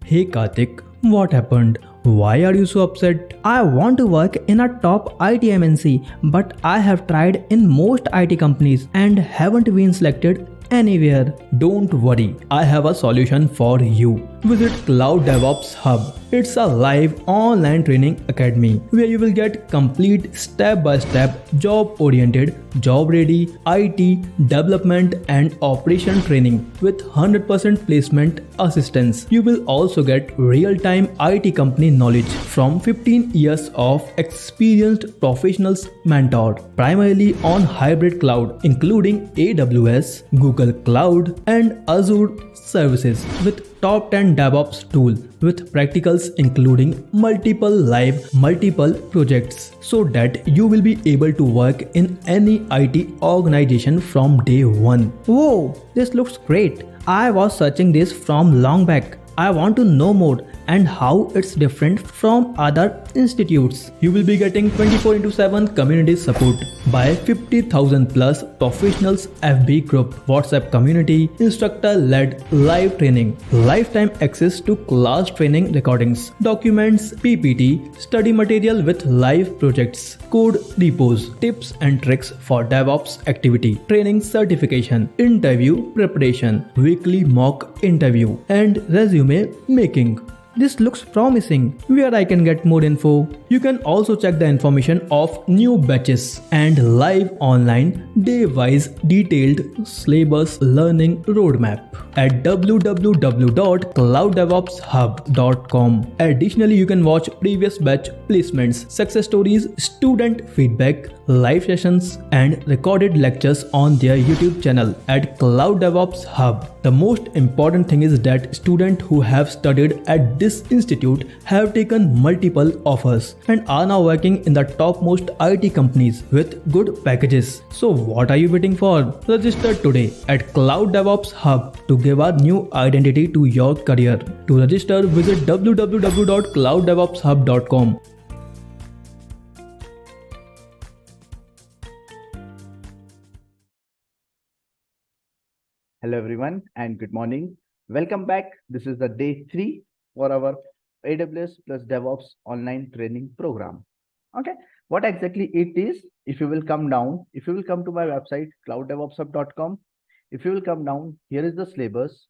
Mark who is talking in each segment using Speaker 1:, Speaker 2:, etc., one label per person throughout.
Speaker 1: Hey Karthik, what happened? Why are you so upset?
Speaker 2: I want to work in a top IT MNC, but I have tried in most IT companies and haven't been selected anywhere.
Speaker 1: Don't worry, I have a solution for you. Visit Cloud DevOps Hub. It's a live online training academy where you will get complete step-by-step job-oriented, job-ready IT development and operation training with 100% placement assistance. You will also get real-time IT company knowledge from 15 years of experienced professionals mentored primarily on hybrid cloud including AWS, Google Cloud and Azure services with top 10 DevOps tool with practicals including multiple projects so that you will be able to work in any IT organization from day one.
Speaker 2: Whoa, this looks great. I was searching this from long back. I want to know more and how it's different from other institutes.
Speaker 1: You will be getting 24/7 community support by 50,000 plus professionals FB group, WhatsApp community, instructor-led live training, lifetime access to class training recordings, documents, PPT, study material with live projects, code repos, tips and tricks for DevOps activity, training certification, interview preparation, weekly mock interview, and resume making.
Speaker 2: This looks promising. Where I can get more info?
Speaker 1: You can also check the information of new batches and live online day-wise detailed syllabus learning roadmap at www.clouddevopshub.com. Additionally, you can watch previous batch placements, success stories, student feedback, live sessions and recorded lectures on their YouTube channel at Cloud DevOps Hub. The most important thing is that students who have studied at this institute have taken multiple offers and are now working in the topmost IT companies with good packages. So what are you waiting for? Register today at Cloud DevOps Hub to give a new identity to your career. To register, visit www.clouddevopshub.com.
Speaker 3: Hello everyone and good morning. Welcome back. This is the day 3 for our AWS plus DevOps online training program. Okay, what exactly it is? If you will come down, if you will come to my website CloudDevopsHub.com, if you will come down, here is the syllabus.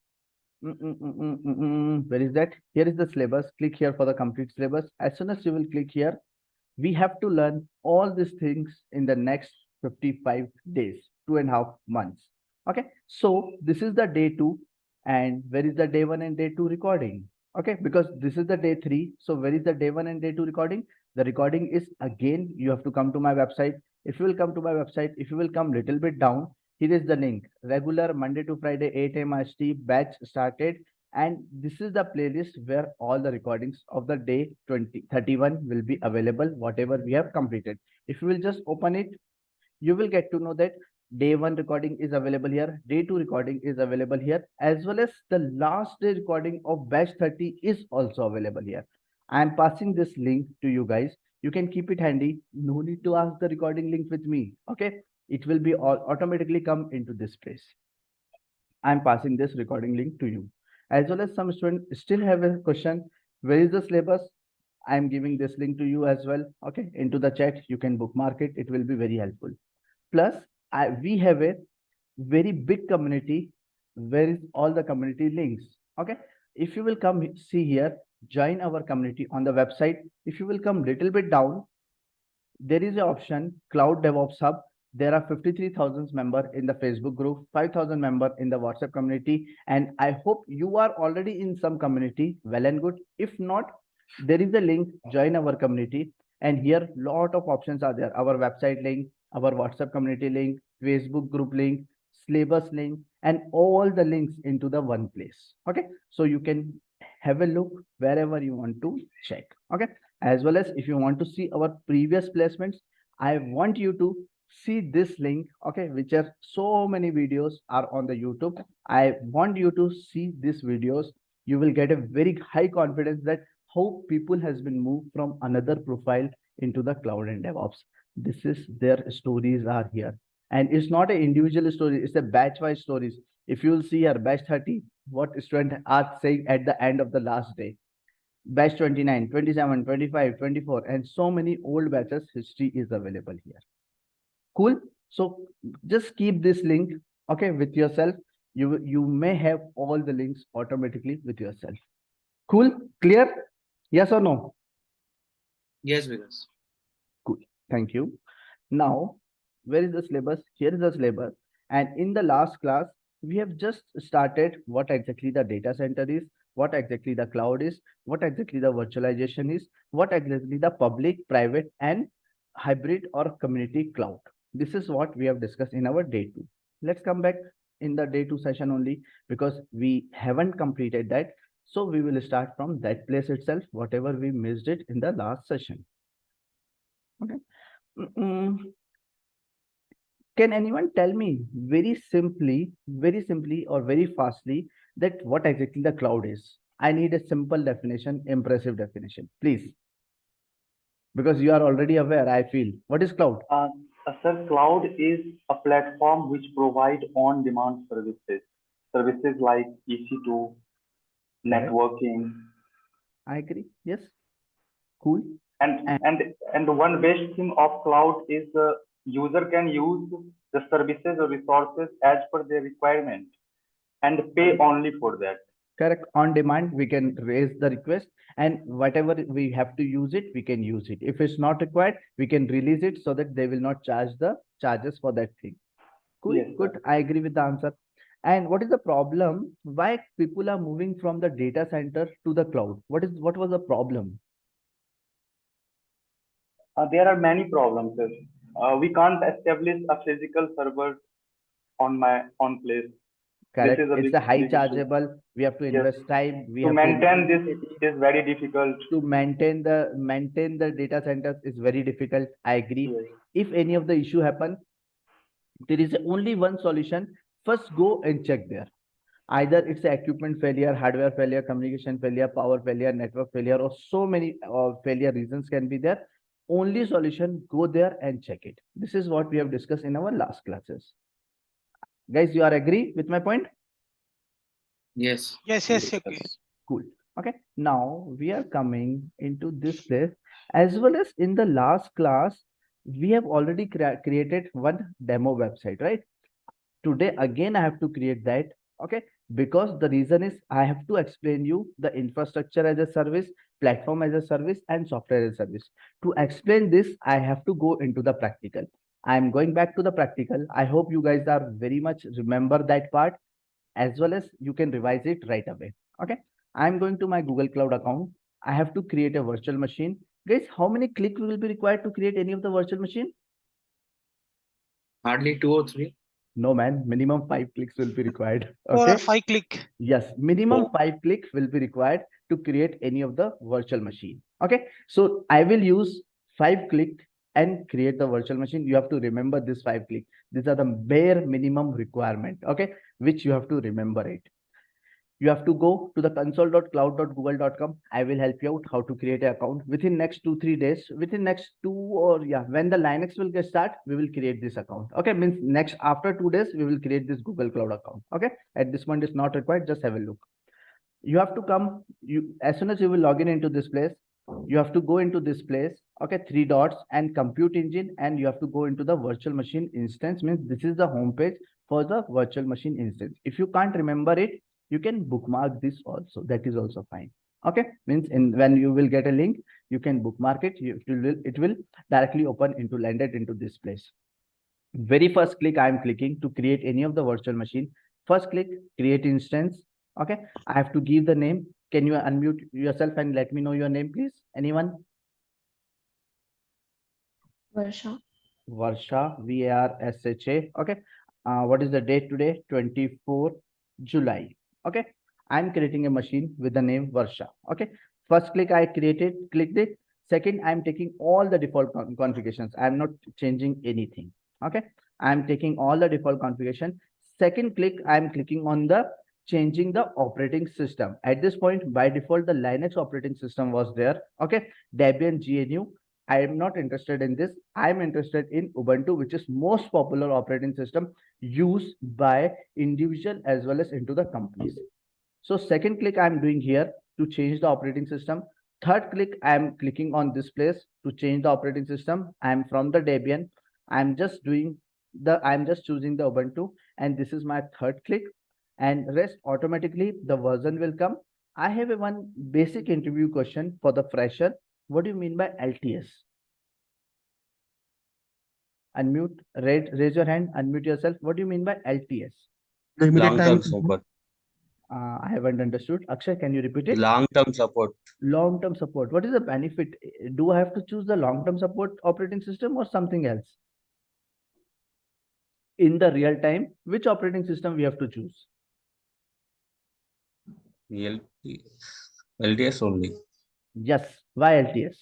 Speaker 3: Where is that? Here is the syllabus. Click here for the complete syllabus. As soon as you will click here, we have to learn all these things in the next 55 days, 2.5 months. Okay, so this is the day 2 and where is the day 1 and day 2 recording? Okay, because this is the day 3. So where is the day 1 and day 2 recording? The recording is again, you have to come to my website. If you will come to my website, if you will come little bit down, here is the link, regular Monday to Friday, 8 AM IST batch started. And this is the playlist where all the recordings of the day 31 will be available, whatever we have completed. If you will just open it, you will get to know that day 1 recording is available here, day 2 recording is available here, as well as the last day recording of batch 30 is also available here. I am passing this link to you guys. You can keep it handy. No need to ask the recording link with me. Okay, it will be automatically come into this place. I am passing this recording link to you. As well as some students still have a question, where is the syllabus? I am giving this link to you as well. Okay, into the chat, you can bookmark it. It will be very helpful. Plus, we have a very big community where is all the community links. Okay, if you will come see here, join our community on the website. If you will come little bit down, there is an option Cloud DevOps Hub. There are 53,000 members in the Facebook group, 5,000 members in the WhatsApp community, and I hope you are already in some community. Well and good. If not, there is a link, join our community, and here lot of options are there. Our website link, our WhatsApp community link, Facebook group link, syllabus link, and all the links into the one place. Okay, so you can have a look wherever you want to check. Okay, as well as if you want to see our previous placements, I want you to see this link. Okay, which are so many videos are on the YouTube. I want you to see these videos. You will get a very high confidence that how people has been moved from another profile into the cloud and DevOps. This is their stories are here. And it's not an individual story, it's a batch-wise stories. If you'll see here, batch 30, what students are saying at the end of the last day. Batch 29, 27, 25, 24, and so many old batches history is available here. Cool. So just keep this link, okay, with yourself. You may have all the links automatically with yourself. Cool. Clear? Yes or no?
Speaker 4: Yes, Vikas.
Speaker 3: Cool. Thank you. Now, where is the syllabus? Here is the syllabus. And in the last class, we have just started what exactly the data center is, what exactly the cloud is, what exactly the virtualization is, what exactly the public, private, and hybrid or community cloud. This is what we have discussed in our day 2. Let's come back in the day 2 session only, because we haven't completed that. So we will start from that place itself, whatever we missed it in the last session. Okay. Can anyone tell me very simply or very fastly that what exactly the cloud is? I need a simple definition, impressive definition, please. Because you are already aware, I feel. What is cloud?
Speaker 5: Sir, cloud is a platform which provide on-demand services. Services like EC2, networking.
Speaker 3: I agree. Yes. Cool.
Speaker 5: And the one best thing of cloud is the user can use the services or resources as per their requirement and pay only for that.
Speaker 3: Correct. On demand, we can raise the request, and whatever we have to use it, we can use it. If it's not required, we can release it so that they will not charge the charges for that thing. Cool.
Speaker 5: Yes,
Speaker 3: good.
Speaker 5: sir.
Speaker 3: I agree with the answer. And what is the problem? Why people are moving from the data center to the cloud? What was the problem?
Speaker 5: There are many problems, sir. We can't establish a physical server on my own place.
Speaker 3: Correct.
Speaker 5: This is
Speaker 3: It's a high
Speaker 5: big issue.
Speaker 3: chargeable. We have to
Speaker 5: Yes.
Speaker 3: invest time. We
Speaker 5: To
Speaker 3: have
Speaker 5: maintain
Speaker 3: to
Speaker 5: this is very difficult.
Speaker 3: to maintain the data centers is very difficult. I agree.
Speaker 5: Yes.
Speaker 3: If any of the issue happen, there is only one solution. First, go and check there. Either it's a equipment failure, hardware failure, communication failure, power failure, network failure, or so many failure reasons can be there. Only solution, go there and check it. This is what we have discussed in our last classes. Guys, you are agree with my point?
Speaker 4: Yes.
Speaker 6: Yes,
Speaker 5: Yes,
Speaker 6: agree.
Speaker 3: Cool. Okay. Now we are coming into this place, as well as in the last class, we have already created one demo website, right? Today, again, I have to create that. Okay. Because the reason is I have to explain you the infrastructure as a service, platform as a service, and software as a service. To explain this, I have to go into the practical. I'm going back to the practical. I hope you guys are very much remember that part, as well as you can revise it right away. Okay. I'm going to my Google Cloud account. I have to create a virtual machine. Guys, how many clicks will be required to create any of the virtual machine?
Speaker 4: Hardly 2 or 3.
Speaker 3: No, man, minimum 5 clicks will be required.
Speaker 6: 4
Speaker 3: Okay.
Speaker 6: or 5 click.
Speaker 3: Yes, minimum 5 clicks will be required to create any of the virtual machine. Okay. So I will use 5 click and create the virtual machine. You have to remember this 5 click. These are the bare minimum requirement. Okay. Which you have to remember it. You have to go to the console.cloud.google.com. I will help you out how to create an account within next 2-3 days. Within next 2 or when the Linux will get start, we will create this account. Okay, means next after 2 days we will create this Google Cloud account. Okay, at this point it's not required. Just have a look. You have to come. As soon as you will log in into this place, you have to go into this place. Okay, 3 dots and compute engine, and you have to go into the virtual machine instance. Means this is the home page for the virtual machine instance. If you can't remember it, you can bookmark this also. That is also fine. Okay, means when you will get a link, you can bookmark it. It will directly open into landed into this place. Very first click I am clicking to create any of the virtual machine. First click, create instance. Okay, I have to give the name. Can you unmute yourself and let me know your name, please? Anyone?
Speaker 7: Varsha.
Speaker 3: Varsha, VARSHA. Okay. What is the date today? 24 July. Okay. I'm creating a machine with the name Varsha. Okay. First click I created, clicked it. Second, I'm taking all the default configurations. I'm not changing anything. Okay. I'm taking all the default configuration. Second click, I'm clicking on the changing the operating system. At this point, by default, the Linux operating system was there. Okay. Debian GNU. I am not interested in this. I am interested in Ubuntu, which is most popular operating system used by individual as well as into the companies. So second click I'm doing here to change the operating system. Third click I'm clicking on this place to change the operating system. I'm from the Debian. I'm just choosing the Ubuntu, and this is my third click, and rest automatically the version will come. I have a one basic interview question for the fresher. What do you mean by LTS? Unmute, raise your hand, unmute yourself. What do you mean by LTS?
Speaker 6: Long-term support.
Speaker 3: I haven't understood. Akshay, can you repeat it?
Speaker 6: Long-term support.
Speaker 3: Long-term support. What is the benefit? Do I have to choose the long-term support operating system or something else? In the real time, which operating system we have to choose?
Speaker 6: LTS only.
Speaker 3: Yes. Why LTS?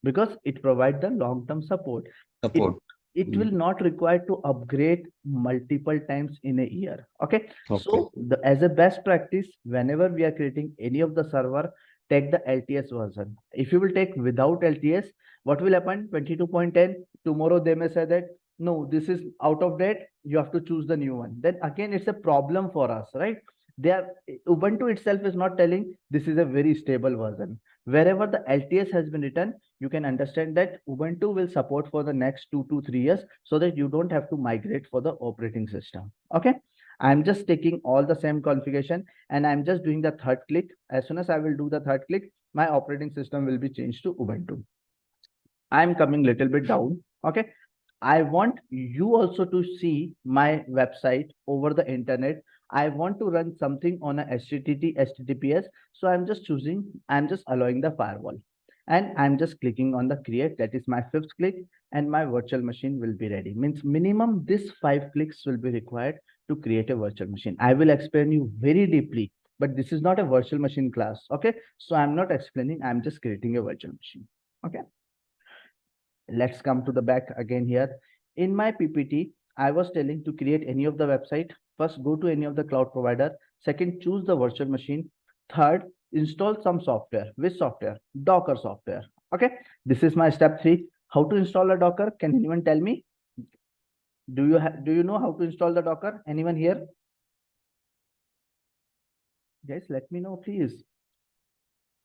Speaker 3: Because it provides the long-term support.
Speaker 6: Support.
Speaker 3: It will not require to upgrade multiple times in a year. Okay. So as a best practice, whenever we are creating any of the server, take the LTS version. If you will take without LTS, what will happen? 22.10. Tomorrow they may say that no, this is out of date. You have to choose the new one. Then again, it's a problem for us, right? Ubuntu itself is not telling this is a very stable version. Wherever the LTS has been written, you can understand that Ubuntu will support for the next 2 to 3 years, so that you don't have to migrate for the operating system. Okay. I'm just taking all the same configuration and I'm just doing the third click. As soon as I will do the third click, my operating system will be changed to Ubuntu. I'm coming little bit down. Okay. I want you also to see my website over the internet. I want to run something on a HTTPS. So I'm just allowing the firewall, and I'm just clicking on the create. That is my fifth click, and my virtual machine will be ready. Means minimum this 5 clicks will be required to create a virtual machine. I will explain you very deeply, but this is not a virtual machine class. Okay. So I'm not explaining, I'm just creating a virtual machine. Okay. Let's come to the back again here. In my PPT, I was telling to create any of the website. First, go to any of the cloud provider. Second, choose the virtual machine. Third, install some software. Which software? Docker software. Okay. This is my step 3. How to install a Docker? Can anyone tell me? Do you know how to install the Docker? Anyone here? Guys, let me know, please.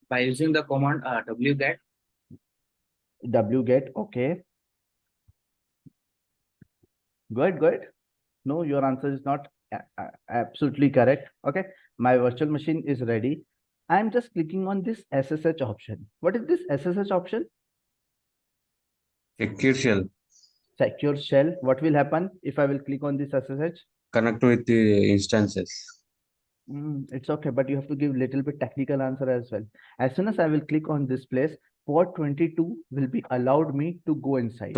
Speaker 4: By using the command wget.
Speaker 3: Wget, okay. Good. No, your answer is not absolutely correct. Okay, my virtual machine is ready. I'm just clicking on this SSH option. What is this SSH option?
Speaker 6: Secure shell.
Speaker 3: Secure shell. What will happen if I will click on this SSH?
Speaker 6: Connect with the instances.
Speaker 3: It's okay, but you have to give little bit technical answer as well. As soon as I will click on this place, port 22 will be allowed me to go inside.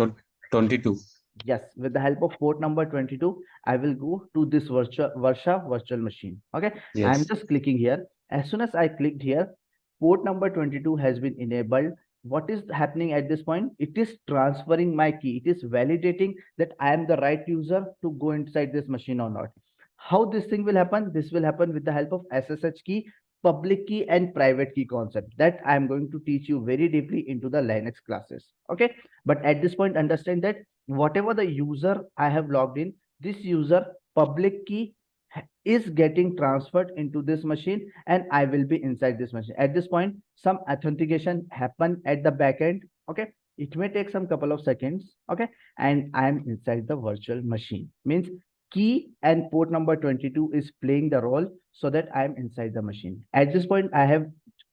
Speaker 6: 22.
Speaker 3: Yes, with the help of port number 22, I will go to this virtual machine. Okay.
Speaker 6: Yes.
Speaker 3: I'm just clicking here. As soon as I clicked here, port number 22 has been enabled. What is happening at this point? It is transferring my key. It is validating that I am the right user to go inside this machine or not. How this thing will happen? This will happen with the help of SSH key, public key and private key concept that I am going to teach you very deeply into the Linux classes. Okay. But at this point, understand that whatever the user I have logged in, this user public key is getting transferred into this machine and I will be inside this machine. At this point, some authentication happen at the back end. Okay. It may take some couple of seconds. Okay. And I am inside the virtual machine. Means key and port number 22 is playing the role so that I am inside the machine. At this point, I have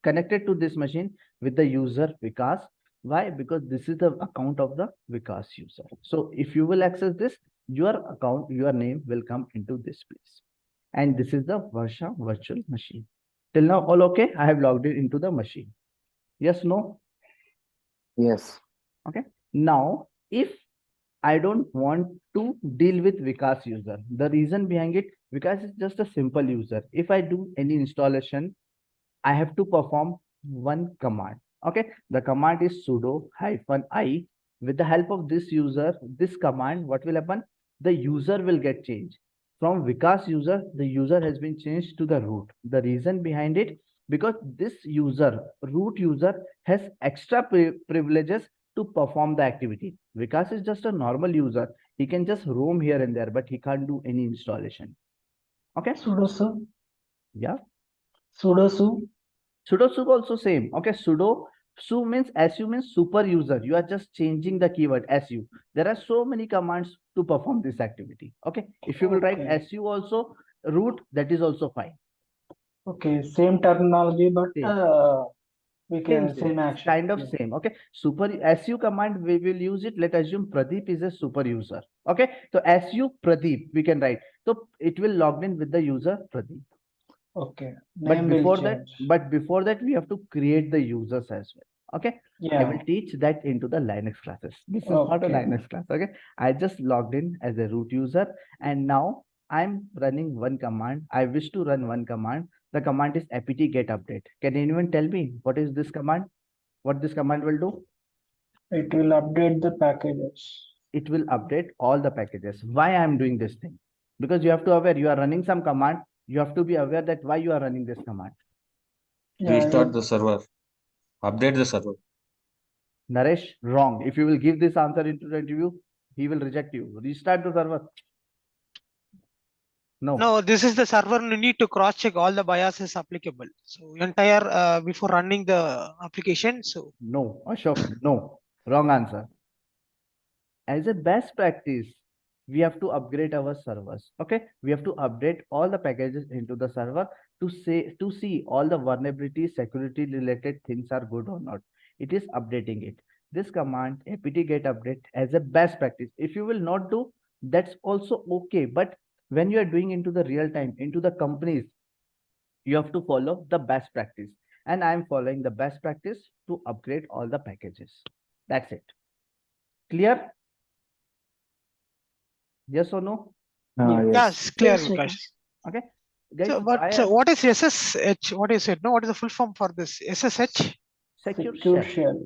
Speaker 3: connected to this machine with the user Vikas. Why? Because this is the account of the Vikas user. So if you will access this, your account, your name will come into this place. And this is the Varsha virtual machine. Till now, all okay? I have logged it into the machine. Yes, no?
Speaker 7: Yes.
Speaker 3: Okay. Now, if I don't want to deal with Vikas user, the reason behind it, Vikas is just a simple user. If I do any installation, I have to perform one command. Okay. The command is sudo -i. With the help of this user, this command, what will happen? The user will get changed. From Vikas user, the user has been changed to the root. The reason behind it, because this user, root user, has extra privileges to perform the activity. Vikas is just a normal user. He can just roam here and there, but he can't do any installation. Okay.
Speaker 8: Sudo su.
Speaker 3: Yeah.
Speaker 8: Sudo su.
Speaker 3: Sudo su also same. Okay. Sudo su means su means super user. You are just changing the keyword su. There are so many commands to perform this activity. Okay. If you will write su also root, that is also fine.
Speaker 8: Okay, same terminology, but
Speaker 3: Same.
Speaker 8: we can same action.
Speaker 3: Kind of same. Okay. Super su command, we will use it. Let's assume Pradeep is a super user. Okay. So su Pradeep, we can write. So it will log in with the user Pradeep.
Speaker 8: Okay.
Speaker 3: But
Speaker 8: Name will
Speaker 3: before that, we have to create the users as well. Okay. I will teach that into the Linux classes. This is not a Linux class. Okay. I just logged in as a root user, and now I'm running one command. I wish to run one command. The command is apt get update. Can anyone tell me what is this command? What this command will do?
Speaker 8: It will update the packages.
Speaker 3: It will update all the packages. Why I'm doing this thing? Because you have to aware you are running some command. You have to be aware that why you are running this command.
Speaker 6: Restart the server. Update the server.
Speaker 3: Naresh, wrong. If you will give this answer into the interview, he will reject you. Restart the server.
Speaker 9: No, this is the server. You need to cross check all the biases applicable. So entire before running the application. So
Speaker 3: no, Ashok, no, wrong answer. As a best practice, we have to upgrade our servers. Okay, we have to update all the packages into the server to see all the vulnerabilities, security related things are good or not. It is updating it. This command apt get update as a best practice. If you will not do, that's also okay. But when you are doing into the real time, into the companies, you have to follow the best practice. And I am following the best practice to upgrade all the packages. That's it. Clear? Yes or no?
Speaker 9: yes, clear, Vikas.
Speaker 3: Okay. Guys,
Speaker 9: so what is SSH? What is it? No, what is the full form for this? SSH?
Speaker 3: Secure shell.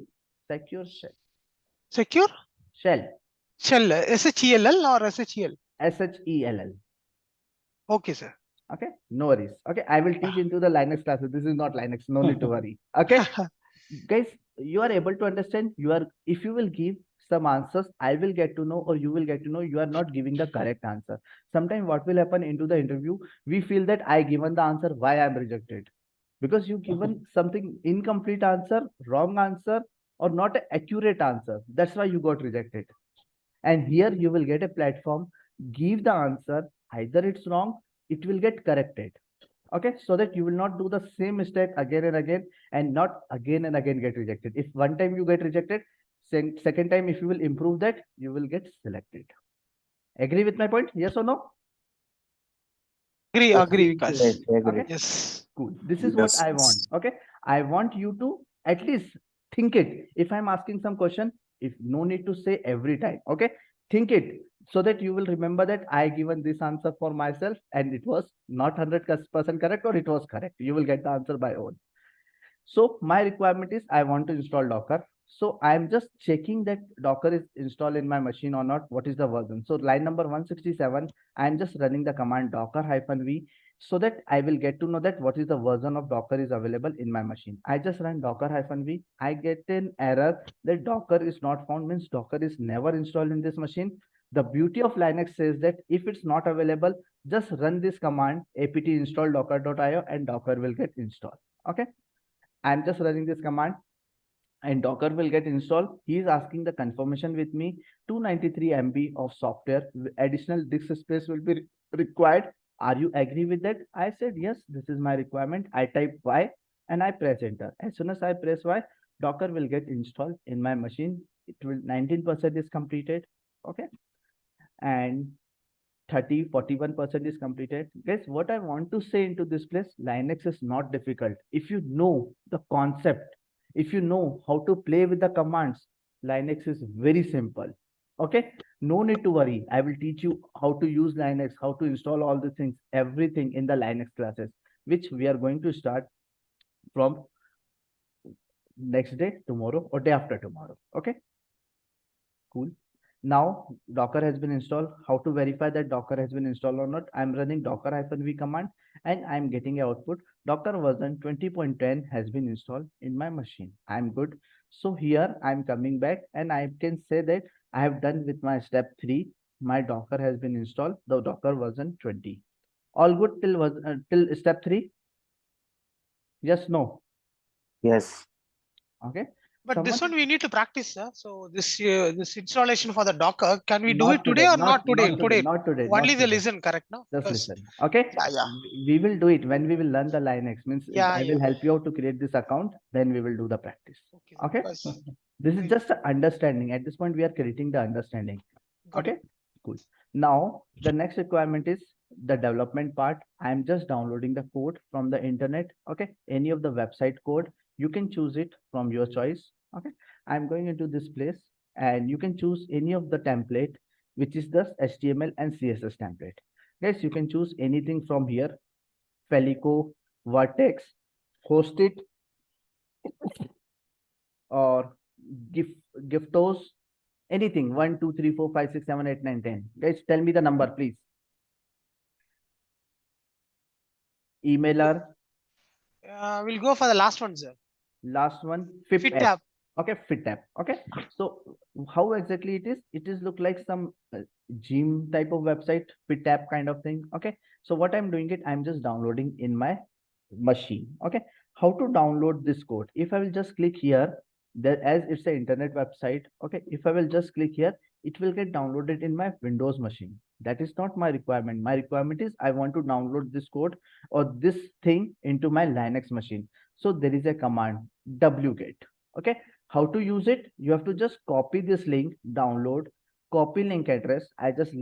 Speaker 3: Secure shell.
Speaker 9: Secure?
Speaker 3: Shell.
Speaker 9: Shell. SHELL or SHEL?
Speaker 3: SHELL.
Speaker 9: Okay, sir.
Speaker 3: Okay. No worries. Okay. I will teach into the Linux classes. This is not Linux. No need to worry. Okay. Guys, you are able to understand. If you will give some answers, I will get to know, or you will get to know you are not giving the correct answer. Sometimes what will happen into the interview, we feel that I given the answer, why I am rejected? Because you given something incomplete answer, wrong answer, or not an accurate answer. That's why you got rejected. And here you will get a platform, give the answer, either it's wrong, it will get corrected. Okay, so that you will not do the same mistake again and again, and not again and again get rejected. If one time you get rejected, second time, if you will improve that, you will get selected. Agree with my point? Yes or no?
Speaker 9: Agree, Vikas.
Speaker 3: Okay.
Speaker 9: Yes.
Speaker 3: Cool. This is what I want. Okay. I want you to at least think it. If I'm asking some question, if no need to say every time. Okay. Think it so that you will remember that I given this answer for myself and it was not 100% correct, or it was correct. You will get the answer by own. So my requirement is I want to install Docker. So I'm just checking that Docker is installed in my machine or not. What is the version? So line number 167, I'm just running the command docker-v so that I will get to know that what is the version of Docker is available in my machine. I just run docker-v. I get an error that Docker is not found, means Docker is never installed in this machine. The beauty of Linux says that if it's not available, just run this command apt install docker.io and Docker will get installed. Okay. I'm just running this command and Docker will get installed. He is asking the confirmation with me. 293 MB of software, additional disk space will be required. Are you agree with that? I said, yes, this is my requirement. I type Y and I press enter. As soon as I press Y, Docker will get installed in my machine. It will 19% is completed. Okay. And 41% is completed. Guys, what I want to say into this place, Linux is not difficult. If you know the concept, if you know how to play with the commands, Linux is very simple. Okay, no need to worry. I will teach you how to use Linux, how to install all the things, everything in the Linux classes, which we are going to start from next day, tomorrow, or day after tomorrow. Okay, cool. Now Docker has been installed. How to verify that Docker has been installed or not? I'm running docker-v command and I'm getting an output. Docker version 20.10 has been installed in my machine. I'm good. So here I'm coming back and I can say that I have done with my step 3. My Docker has been installed, the Docker version 20. All good till step 3? Yes, no.
Speaker 7: Yes.
Speaker 3: Okay.
Speaker 9: But this
Speaker 3: Someone-
Speaker 9: one we need to practice, sir. So this installation for the Docker, can we do
Speaker 3: Not
Speaker 9: it today or not today?
Speaker 3: Not today. Not today.
Speaker 9: Only
Speaker 3: not
Speaker 9: the
Speaker 3: today.
Speaker 9: listen, correct? No.
Speaker 3: Just
Speaker 9: Because-
Speaker 3: listen. Okay.
Speaker 9: Yeah.
Speaker 3: We will do it when we will learn the Linux. Means
Speaker 9: Yeah,
Speaker 3: I will help you out to create this account. Then we will do the practice.
Speaker 9: Okay.
Speaker 3: Okay.
Speaker 9: Because-
Speaker 3: This is just a understanding. At this point, we are creating the understanding.
Speaker 9: Got
Speaker 3: Okay. Cool. Now the next requirement is the development part. I'm just downloading the code from the internet. Okay. Any of the website code, you can choose it from your choice. Okay. I'm going into this place and you can choose any of the template, which is the HTML and CSS template. Guys, you can choose anything from here. Pelico, Vertex, Host it, or Giftos, anything. 1, 2, 3, 4, 5, 6, 7, 8, 9, 10. Guys, tell me the number, please. Emailer,
Speaker 9: We'll go for the last one, sir.
Speaker 3: last one, Fit
Speaker 9: Fit
Speaker 3: app.
Speaker 9: tab.
Speaker 3: Okay, Fit app. Okay. So how exactly it is? It is look like some gym type of website, Fit app kind of thing. Okay. So what I'm doing it, I'm just downloading in my machine. Okay. How to download this code? If I will just click here, there as it's an internet website. Okay. If I will just click here, it will get downloaded in my Windows machine. That is not my requirement. My requirement is I want to download this code or this thing into my Linux machine. So there is a command wget. Okay. How to use it? You have to just copy this link, download, copy link address. I just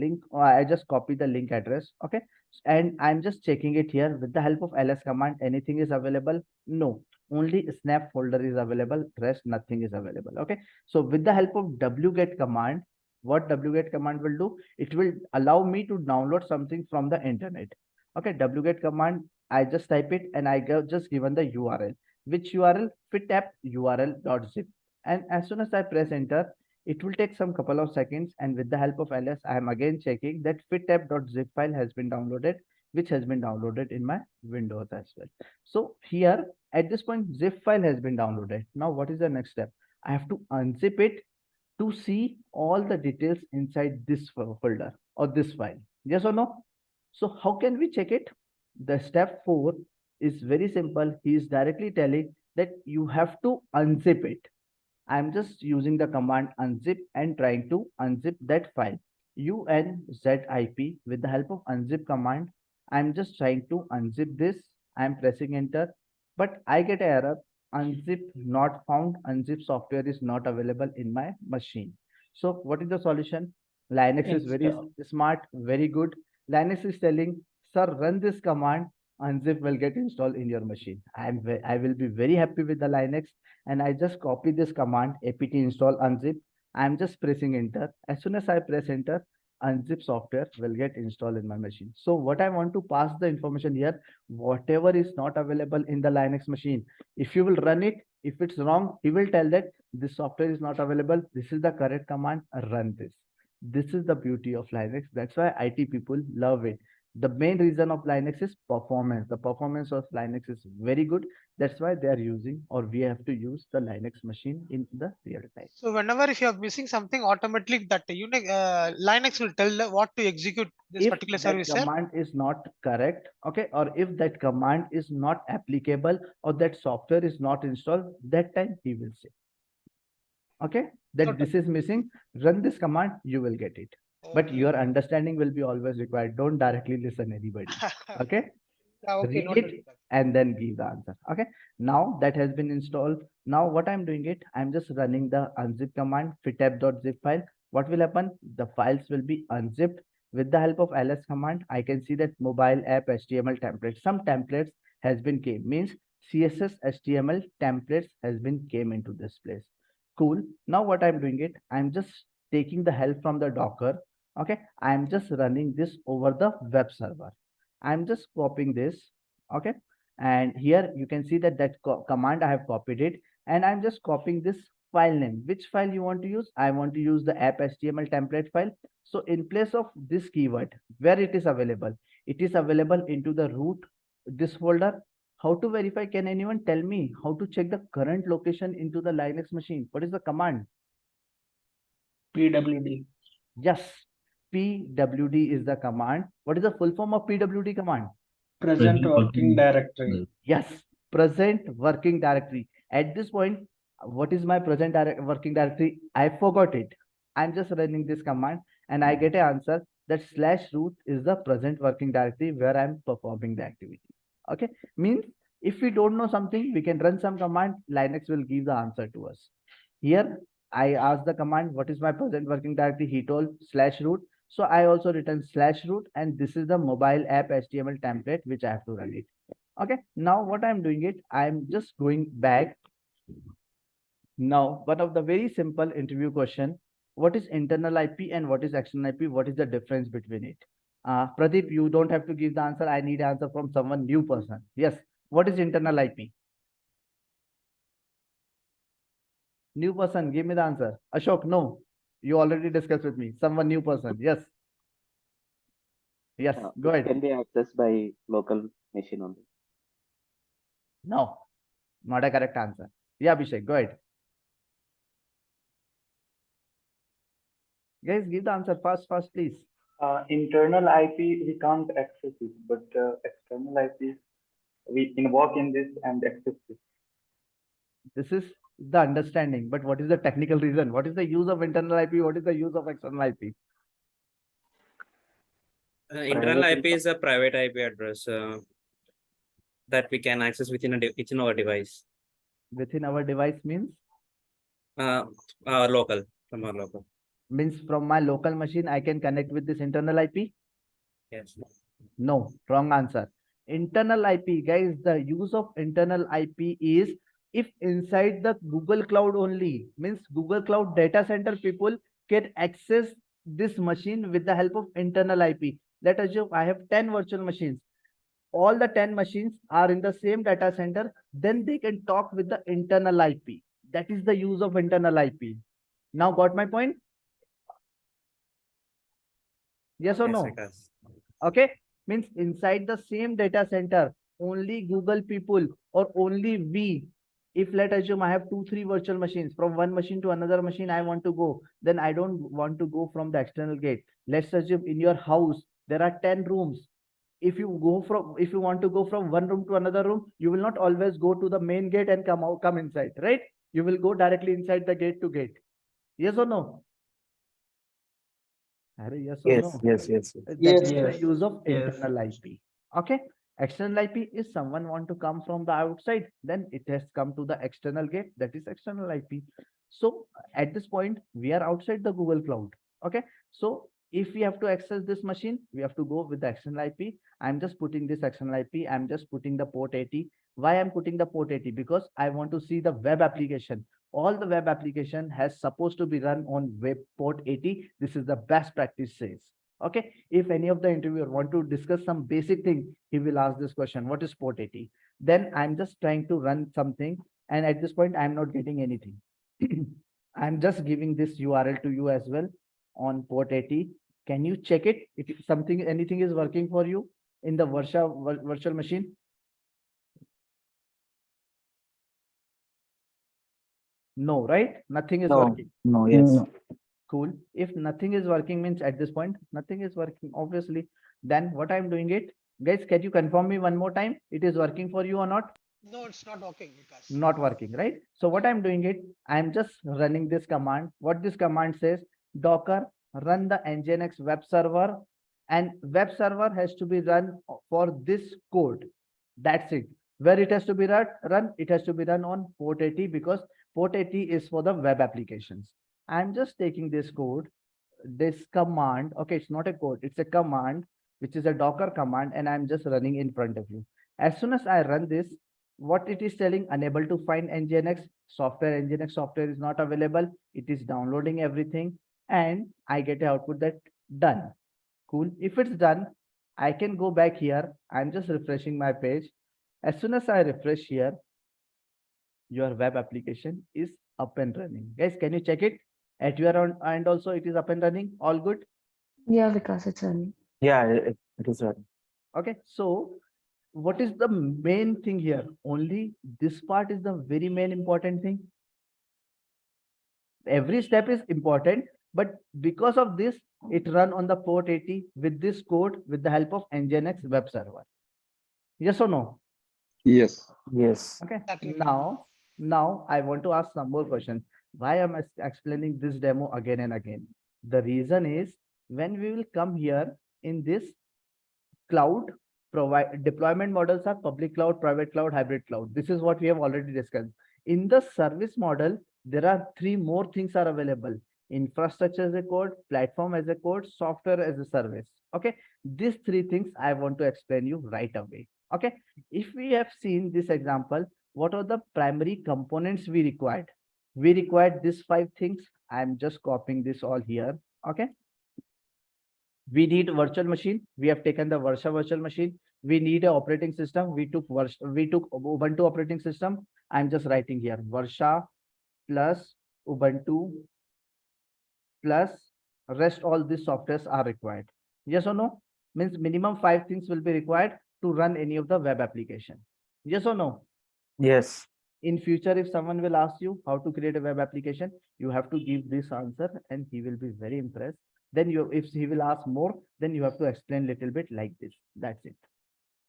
Speaker 3: copy the link address. Okay. And I'm just checking it here with the help of ls command. Anything is available? No, only snap folder is available. Rest nothing is available. Okay. So with the help of wget command, what wget command will do? It will allow me to download something from the internet. Okay. Wget command, I just type it and I just given the URL. Which URL? Fitapp url.zip. And as soon as I press enter, it will take some couple of seconds. And with the help of ls, I am again checking that fitapp.zip file has been downloaded, which has been downloaded in my Windows as well. So here at this point, zip file has been downloaded. Now, what is the next step? I have to unzip it to see all the details inside this folder or this file. Yes or no? So how can we check it? The step 4 is very simple. He is directly telling that you have to unzip it. I'm just using the command unzip and trying to unzip that file. unzip with the help of unzip command. I'm just trying to unzip this. I'm pressing enter, but I get an error. Unzip not found. Unzip software is not available in my machine. So what is the solution? Linux is very smart, very good. Linux is telling, sir, run this command. Unzip will get installed in your machine. I will be very happy with the Linux, and I just copy this command apt install unzip. I'm just pressing enter. As soon as I press enter, unzip software will get installed in my machine. So what I want to pass the information here, whatever is not available in the Linux machine, if you will run it, if it's wrong, he will tell that this software is not available. This is the correct command, run this. This is the beauty of Linux. That's why IT people love it. The main reason of Linux is performance. The performance of Linux is very good. That's why they are using, or we have to use the Linux machine in the real time.
Speaker 9: So whenever if you are missing something, automatically that Linux will tell what to execute this
Speaker 3: If
Speaker 9: particular
Speaker 3: that
Speaker 9: service. Sir.
Speaker 3: command is not correct, okay, or if that command is not applicable or that software is not installed, that time he will say, okay, that this is missing, run this command, you will get it. But your understanding will be always required. Don't directly listen anybody. Okay.
Speaker 9: Okay,
Speaker 3: Read it and then give the answer. Okay. Now that has been installed. Now what I'm doing it, I'm just running the unzip command, fitapp.zip file. What will happen? The files will be unzipped. With the help of ls command, I can see that mobile app HTML templates. Some templates has been came, means CSS HTML templates has been came into this place. Cool. Now what I'm doing it, I'm just taking the help from the Docker. Okay, I'm just running this over the web server. I'm just copying this. Okay, and here you can see that command I have copied it, and I'm just copying this file name. Which file you want to use? I want to use the app HTML template file. So in place of this keyword, where it is available into the root, this folder. How to verify? Can anyone tell me how to check the current location into the Linux machine? What is the command?
Speaker 8: PWD.
Speaker 3: Yes, PWD is the command. What is the full form of PWD command?
Speaker 8: Present working directory.
Speaker 3: Yes, present working directory. At this point, what is my present working directory? I forgot it. I'm just running this command and I get an answer that /root is the present working directory where I'm performing the activity. Okay, means if we don't know something, we can run some command, Linux will give the answer to us. Here, I asked the command, what is my present working directory? He told /root. So I also written /root, and this is the mobile app HTML template which I have to run it. Okay, now what I'm doing it, I'm just going back. Now, one of the very simple interview question, what is internal IP and what is external IP? What is the difference between it? Pradeep, you don't have to give the answer. I need answer from someone new person. Yes, what is internal IP? New person, give me the answer. Ashok, no. You already discussed with me. Someone new person. Yes. Yes, go ahead.
Speaker 7: Can be accessed by local machine only.
Speaker 3: No, not a correct answer. Yeah, Abhishek, go ahead. Guys, give the answer fast, please.
Speaker 5: Internal IP, we can't access it, but external IP, we invoke in this and access it.
Speaker 3: This is the understanding, but what is the technical reason? What is the use of internal IP? What is the use of external IP?
Speaker 4: Internal IP is a private IP address that we can access within our device.
Speaker 3: Within our device means?
Speaker 4: Our local, from our local.
Speaker 3: Means from my local machine, I can connect with this internal IP?
Speaker 4: Yes.
Speaker 3: No, wrong answer. Internal IP, guys, the use of internal IP is if inside the Google Cloud only, means Google Cloud data center people can access this machine with the help of internal IP. Let us assume I have 10 virtual machines. All the 10 machines are in the same data center, then they can talk with the internal IP. That is the use of internal IP. Now got my point? Yes or no? Okay, means inside the same data center, only Google people or only we, if let us assume I have 2-3 virtual machines, from one machine to another machine I want to go, then I don't want to go from the external gate. Let's assume in your house there are 10 rooms. If you want to go from one room to another room, you will not always go to the main gate and come inside, right? You will go directly inside the gate to gate. Yes or no? Yes or no?
Speaker 7: Yes.
Speaker 3: That is the use of internal IP. Okay. External IP is someone want to come from the outside, then it has come to the external gate. That is external IP. So at this point, we are outside the Google Cloud. Okay. So if we have to access this machine, we have to go with the external IP. I'm just putting this external IP. I'm just putting the port 80. Why I'm putting the port 80? Because I want to see the web application. All the web application has supposed to be run on web port 80. This is the best practice says. Okay. If any of the interviewer want to discuss some basic thing, he will ask this question, what is port 80? Then I'm just trying to run something. And at this point, I'm not getting anything. I'm just giving this URL to you as well on port 80. Can you check it? If anything is working for you in the virtual machine? No, right? Nothing is working.
Speaker 7: No, yes.
Speaker 3: Cool. If nothing is working means at this point, nothing is working, obviously. Then what I'm doing it, guys, can you confirm me one more time? It is working for you or not?
Speaker 9: No, it's not working.
Speaker 3: Not working, right? So what I'm doing it, I'm just running this command. What this command says, Docker run the Nginx web server, and web server has to be run for this code. That's it. Where it has to be run, it has to be run on port 80 because port 80 is for the web applications. I'm just taking this code, this command. Okay, it's not a code, it's a command, which is a Docker command, and I'm just running in front of you. As soon as I run this, what it is telling, unable to find Nginx software. Nginx software is not available. It is downloading everything, and I get an output that done. Cool. If it's done, I can go back here. I'm just refreshing my page. As soon as I refresh here, your web application is up and running. Guys, can you check it? At your end also it is up and running. All good?
Speaker 10: Yeah, Vikas, it's running.
Speaker 7: Yeah, it is running.
Speaker 3: Okay. So what is the main thing here? Only this part is the very main important thing. Every step is important, but because of this, it run on the port 80 with this code with the help of Nginx web server. Yes or no?
Speaker 6: Yes.
Speaker 7: Yes.
Speaker 3: Okay.
Speaker 9: Exactly.
Speaker 3: Now I want to ask some more questions. Why am I explaining this demo again and again? The reason is when we will come here in this cloud deployment models are public cloud, private cloud, hybrid cloud. This is what we have already discussed. In the service model, there are three more things are available: infrastructure as a code, platform as a code, software as a service. Okay, these three things I want to explain you right away. Okay, if we have seen this example, what are the primary components we required? We required these 5 things. I'm just copying this all here. Okay, we need virtual machine. We have taken the Varsha virtual machine. We need an operating system. We took Ubuntu operating system. I'm just writing here Varsha plus Ubuntu plus rest. All these softwares are required. Yes or no? Means minimum 5 things will be required to run any of the web application. Yes or no?
Speaker 7: Yes.
Speaker 3: In future, if someone will ask you how to create a web application, you have to give this answer and he will be very impressed. Then if he will ask more, then you have to explain little bit like this. That's it.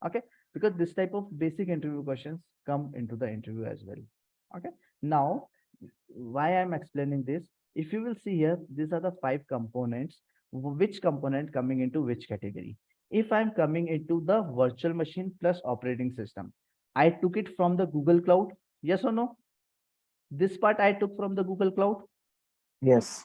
Speaker 3: Okay, because this type of basic interview questions come into the interview as well. Okay, now why I'm explaining this, if you will see here, these are the 5 components. Which component coming into which category? If I'm coming into the virtual machine plus operating system, I took it from the Google Cloud. Yes or no? This part I took from the Google Cloud.
Speaker 7: Yes.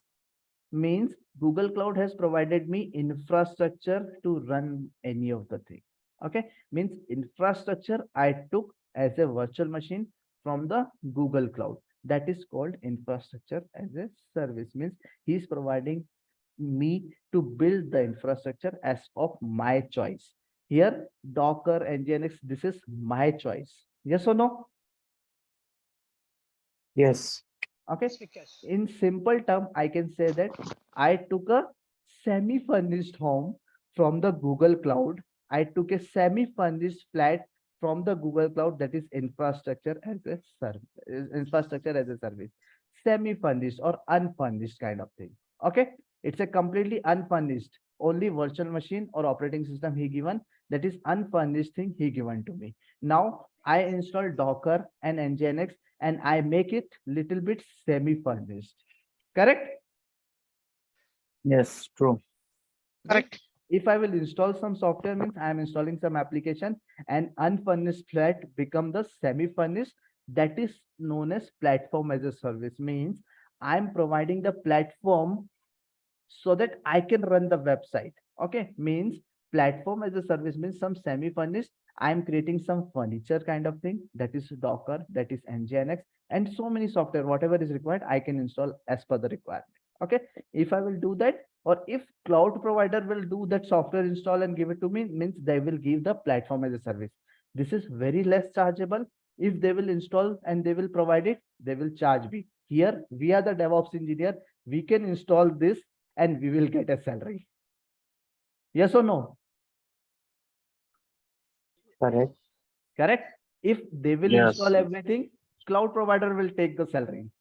Speaker 3: Means Google Cloud has provided me infrastructure to run any of the thing. Okay, means infrastructure I took as a virtual machine from the Google Cloud. That is called infrastructure as a service. Means he is providing me to build the infrastructure as of my choice. Here, Docker, Nginx, this is my choice. Yes or no?
Speaker 7: Yes.
Speaker 3: Okay.
Speaker 9: Vikas.
Speaker 3: In simple term, I can say that I took a semi-furnished home from the Google Cloud. I took a semi-furnished flat from the Google Cloud, that is infrastructure as a service, infrastructure as a service, semi-furnished or unfurnished kind of thing. Okay, it's a completely unfurnished, only virtual machine or operating system he given, that is unfurnished thing he given to me. Now I install Docker and Nginx and I make it little bit semi-furnished. Correct?
Speaker 7: Yes, true.
Speaker 9: Correct.
Speaker 3: If I will install some software, means I am installing some application, and unfurnished flat become the semi-furnished. That is known as platform as a service. Means I am providing the platform so that I can run the website. Okay, means platform as a service means some semi-furnished. I am creating some furniture kind of thing, that is Docker, that is Nginx, and so many software, whatever is required, I can install as per the requirement. Okay, if I will do that, or if cloud provider will do that software install and give it to me, means they will give the platform as a service. This is very less chargeable. If they will install and they will provide it, they will charge me. Here, we are the DevOps engineer. We can install this and we will get a salary. Yes or no?
Speaker 7: Correct.
Speaker 3: Correct. If they will
Speaker 7: Yes.
Speaker 3: install everything, cloud provider will take the salary.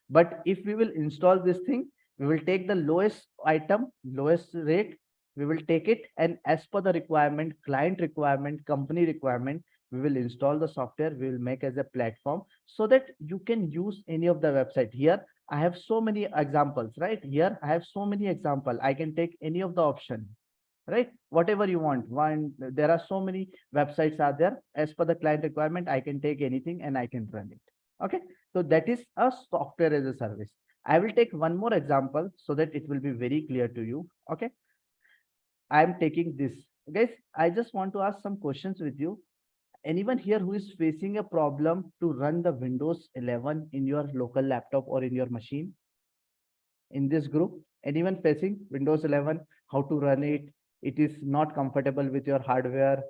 Speaker 3: But if we will install this thing, we will take the lowest item, lowest rate, we will take it, and as per the requirement, client requirement, company requirement, we will install the software, we will make as a platform so that you can use any of the website. Here I have so many examples, right? Here I have so many example. I can take any of the option, right? Whatever you want. There are so many websites are there. As per the client requirement, I can take anything and I can run it. Okay, so that is a software as a service. I will take one more example so that it will be very clear to you. Okay, I am taking this. Guys, I just want to ask some questions with you. Anyone here who is facing a problem to run the Windows 11 in your local laptop or in your machine? In this group, anyone facing Windows 11, how to run it? It is not comfortable with your hardware.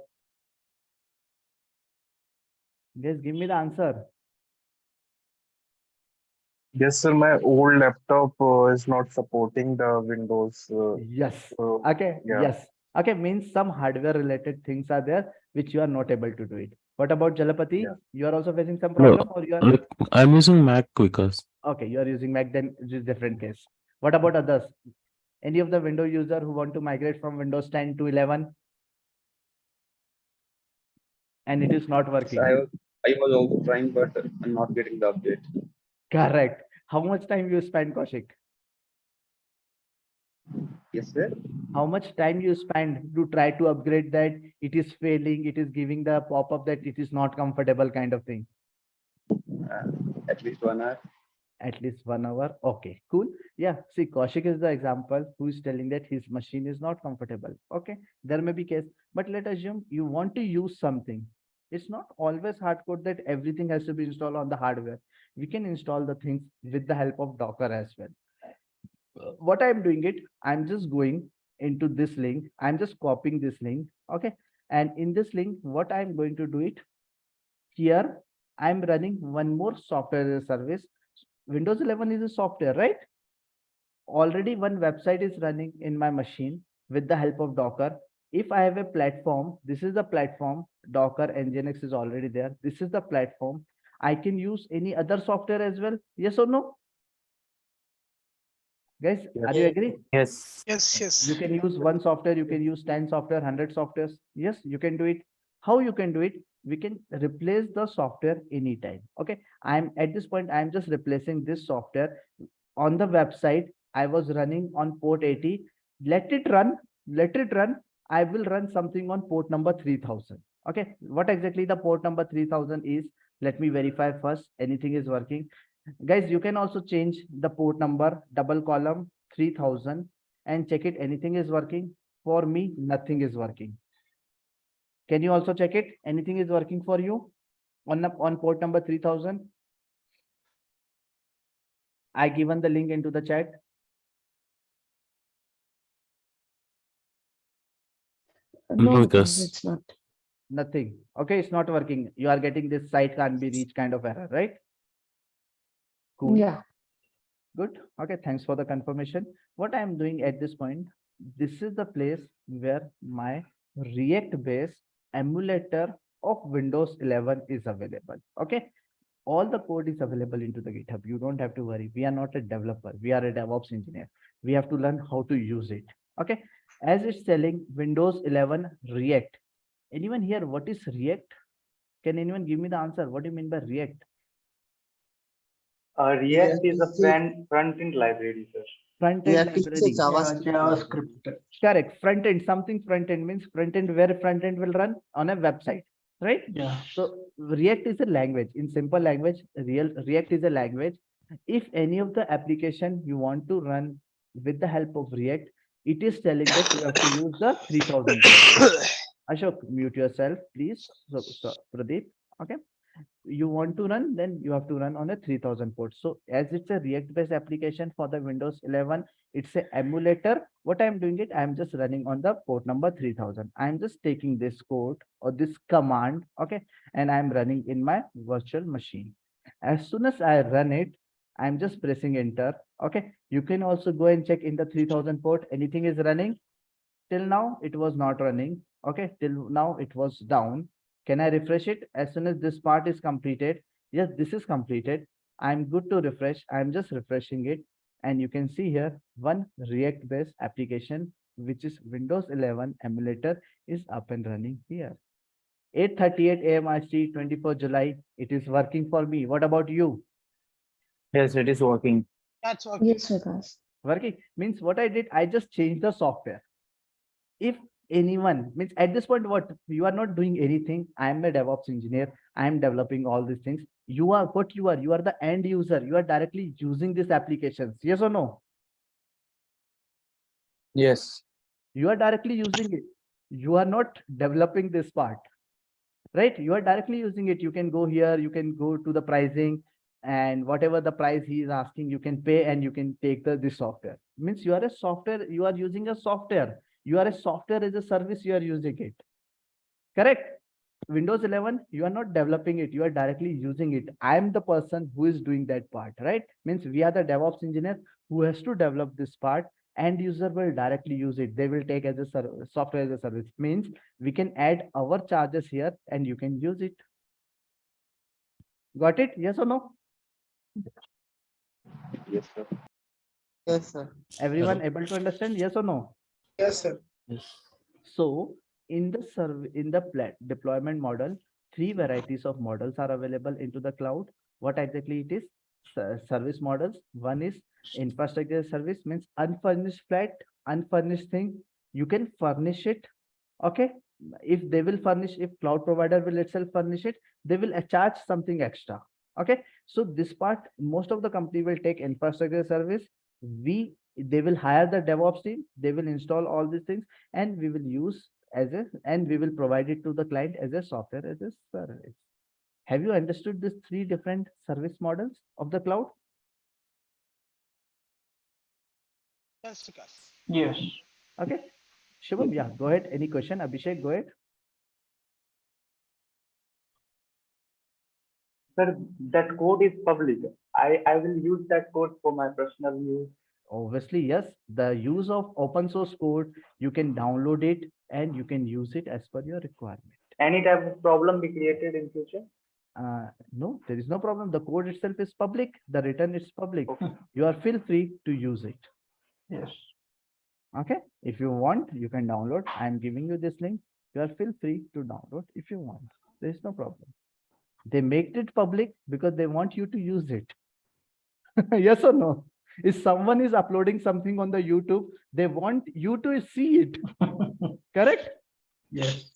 Speaker 3: Guys, give me the answer.
Speaker 11: Yes, sir. My old laptop is not supporting the Windows.
Speaker 3: Yes.
Speaker 11: So,
Speaker 3: Okay.
Speaker 11: yeah.
Speaker 3: Yes. Okay. Means some hardware related things are there which you are not able to do it. What about Jalapati?
Speaker 11: Yeah.
Speaker 3: You are also facing some
Speaker 6: No,
Speaker 3: problem, or you are
Speaker 6: like I'm using Mac because
Speaker 3: okay? You are using Mac, then it is different case. What about others? Any of the Windows user who want to migrate from Windows 10 to 11 and it is not working?
Speaker 6: I was also trying, but I'm not getting the update.
Speaker 3: Correct. How much time you spend, Kaushik?
Speaker 6: Yes, sir.
Speaker 3: How much time you spend to try to upgrade that? It is failing. It is giving the pop-up that it is not comfortable kind of thing.
Speaker 6: At least 1 hour.
Speaker 3: At least 1 hour. Okay, cool. Yeah. See, Kaushik is the example who is telling that his machine is not comfortable. Okay, there may be case, but let assume you want to use something. It's not always hardcode that everything has to be installed on the hardware. We can install the things with the help of Docker as well. What I'm doing it, I'm just going into this link. I'm just copying this link. Okay. And in this link, what I'm going to do it here, I'm running one more software as a service. Windows 11 is a software, right? Already one website is running in my machine with the help of Docker. If I have a platform, this is the platform, Docker Nginx is already there. This is the platform. I can use any other software as well. Yes or no? Guys, are you agree?
Speaker 7: Yes.
Speaker 9: Yes.
Speaker 3: You can use one software, you can use 10 software, 100 softwares. Yes, you can do it. How you can do it? We can replace the software anytime. Okay. I'm at this point, I'm just replacing this software on the website. I was running on port 80. Let it run. Let it run. I will run something on port number 3000. Okay. What exactly the port number 3000 is? Let me verify first. Anything is working. Guys, you can also change the port number, double column 3000 and check it. Anything is working. For me, nothing is working. Can you also check it? Anything is working for you on port number 3000? I given the link into the chat.
Speaker 10: No,
Speaker 6: Because
Speaker 10: it's not.
Speaker 3: Nothing. Okay, it's not working. You are getting this site can't be reached kind of error, right? Cool.
Speaker 10: Yeah.
Speaker 3: Good. Okay, thanks for the confirmation. What I'm doing at this point, this is the place where my React based emulator of Windows 11 is available. Okay, all the code is available into the GitHub. You don't have to worry. We are not a developer. We are a DevOps engineer. We have to learn how to use it. Okay, as it's telling Windows 11 React. Anyone here? What is React? Can anyone give me the answer? What do you mean by React?
Speaker 5: React is a front-end library, sir.
Speaker 3: Front-end library.
Speaker 8: JavaScript.
Speaker 3: Correct. Front-end. Something front-end means front-end where front-end will run on a website, right?
Speaker 8: Yeah.
Speaker 3: So React is a language. In simple language, React is a language. If any of the application you want to run with the help of React, it is telling that you have to use the 3000. Ashok, mute yourself, please. So Pradeep, okay. You want to run, then you have to run on a 3000 port. So as it's a React based application for the Windows 11, it's a emulator. What I'm doing it, I'm just running on the port number 3000. I'm just taking this code or this command, okay, and I'm running in my virtual machine. As soon as I run it, I'm just pressing enter. Okay, you can also go and check in the 3000 port. Anything is running. Till now, it was not running. Okay, till now it was down. Can I refresh it? As soon as this part is completed, yes, this is completed. I'm good to refresh. I'm just refreshing it. And you can see here one React based application, which is Windows 11 emulator is up and running here. 8:38 a.m. IST, 24 July. It is working for me. What about you?
Speaker 7: Yes, it is working.
Speaker 9: That's working.
Speaker 10: Yes, Vikas.
Speaker 3: Working means what I did, I just changed the software. If anyone means at this point, what you are not doing anything. I am a DevOps engineer. I am developing all these things. You are what you are the end user. You are directly using these applications. Yes or no?
Speaker 7: Yes.
Speaker 3: You are directly using it. You are not developing this part, right? You are directly using it. You can go here, you can go to the pricing, and whatever the price he is asking, you can pay and you can take this software. Means you are a software, you are using a software. You are a software as a service, you are using it. Correct? Windows 11, you are not developing it, you are directly using it. I am the person who is doing that part, right? Means we are the DevOps engineer who has to develop this part. End user will directly use it. They will take as a software as a service. Means we can add our charges here and you can use it. Got it? Yes or no?
Speaker 11: Yes, sir.
Speaker 8: Yes, sir.
Speaker 3: Everyone able to understand? Yes or no?
Speaker 8: Yes, sir.
Speaker 6: Yes.
Speaker 3: So in the deployment model, 3 varieties of models are available into the cloud. What exactly it is? Service models. One is infrastructure service, means unfurnished flat, unfurnished thing. You can furnish it. Okay. If they will furnish, if cloud provider will itself furnish it, they will charge something extra. Okay. So this part, most of the company will take infrastructure service. They will hire the DevOps team, they will install all these things, and we will use and we will provide it to the client as a software as a service. Have you understood these 3 different service models of the cloud?
Speaker 9: Yes, Vikas.
Speaker 8: Yes.
Speaker 3: Okay. Shubham, yeah, go ahead. Any question? Abhishek, go ahead.
Speaker 5: Sir, that code is public. I will use that code for my personal use.
Speaker 3: Obviously, yes. The use of open source code, you can download it and you can use it as per your requirement.
Speaker 5: Any type of problem be created in future?
Speaker 3: No, there is no problem. The code itself is public. The return is public.
Speaker 5: Okay.
Speaker 3: You are feel free to use it.
Speaker 8: Yes.
Speaker 3: Okay. If you want, you can download. I am giving you this link. You are feel free to download if you want. There is no problem. They make it public because they want you to use it. Yes or no? If someone is uploading something on the YouTube, they want you to see it. Correct?
Speaker 8: Yes.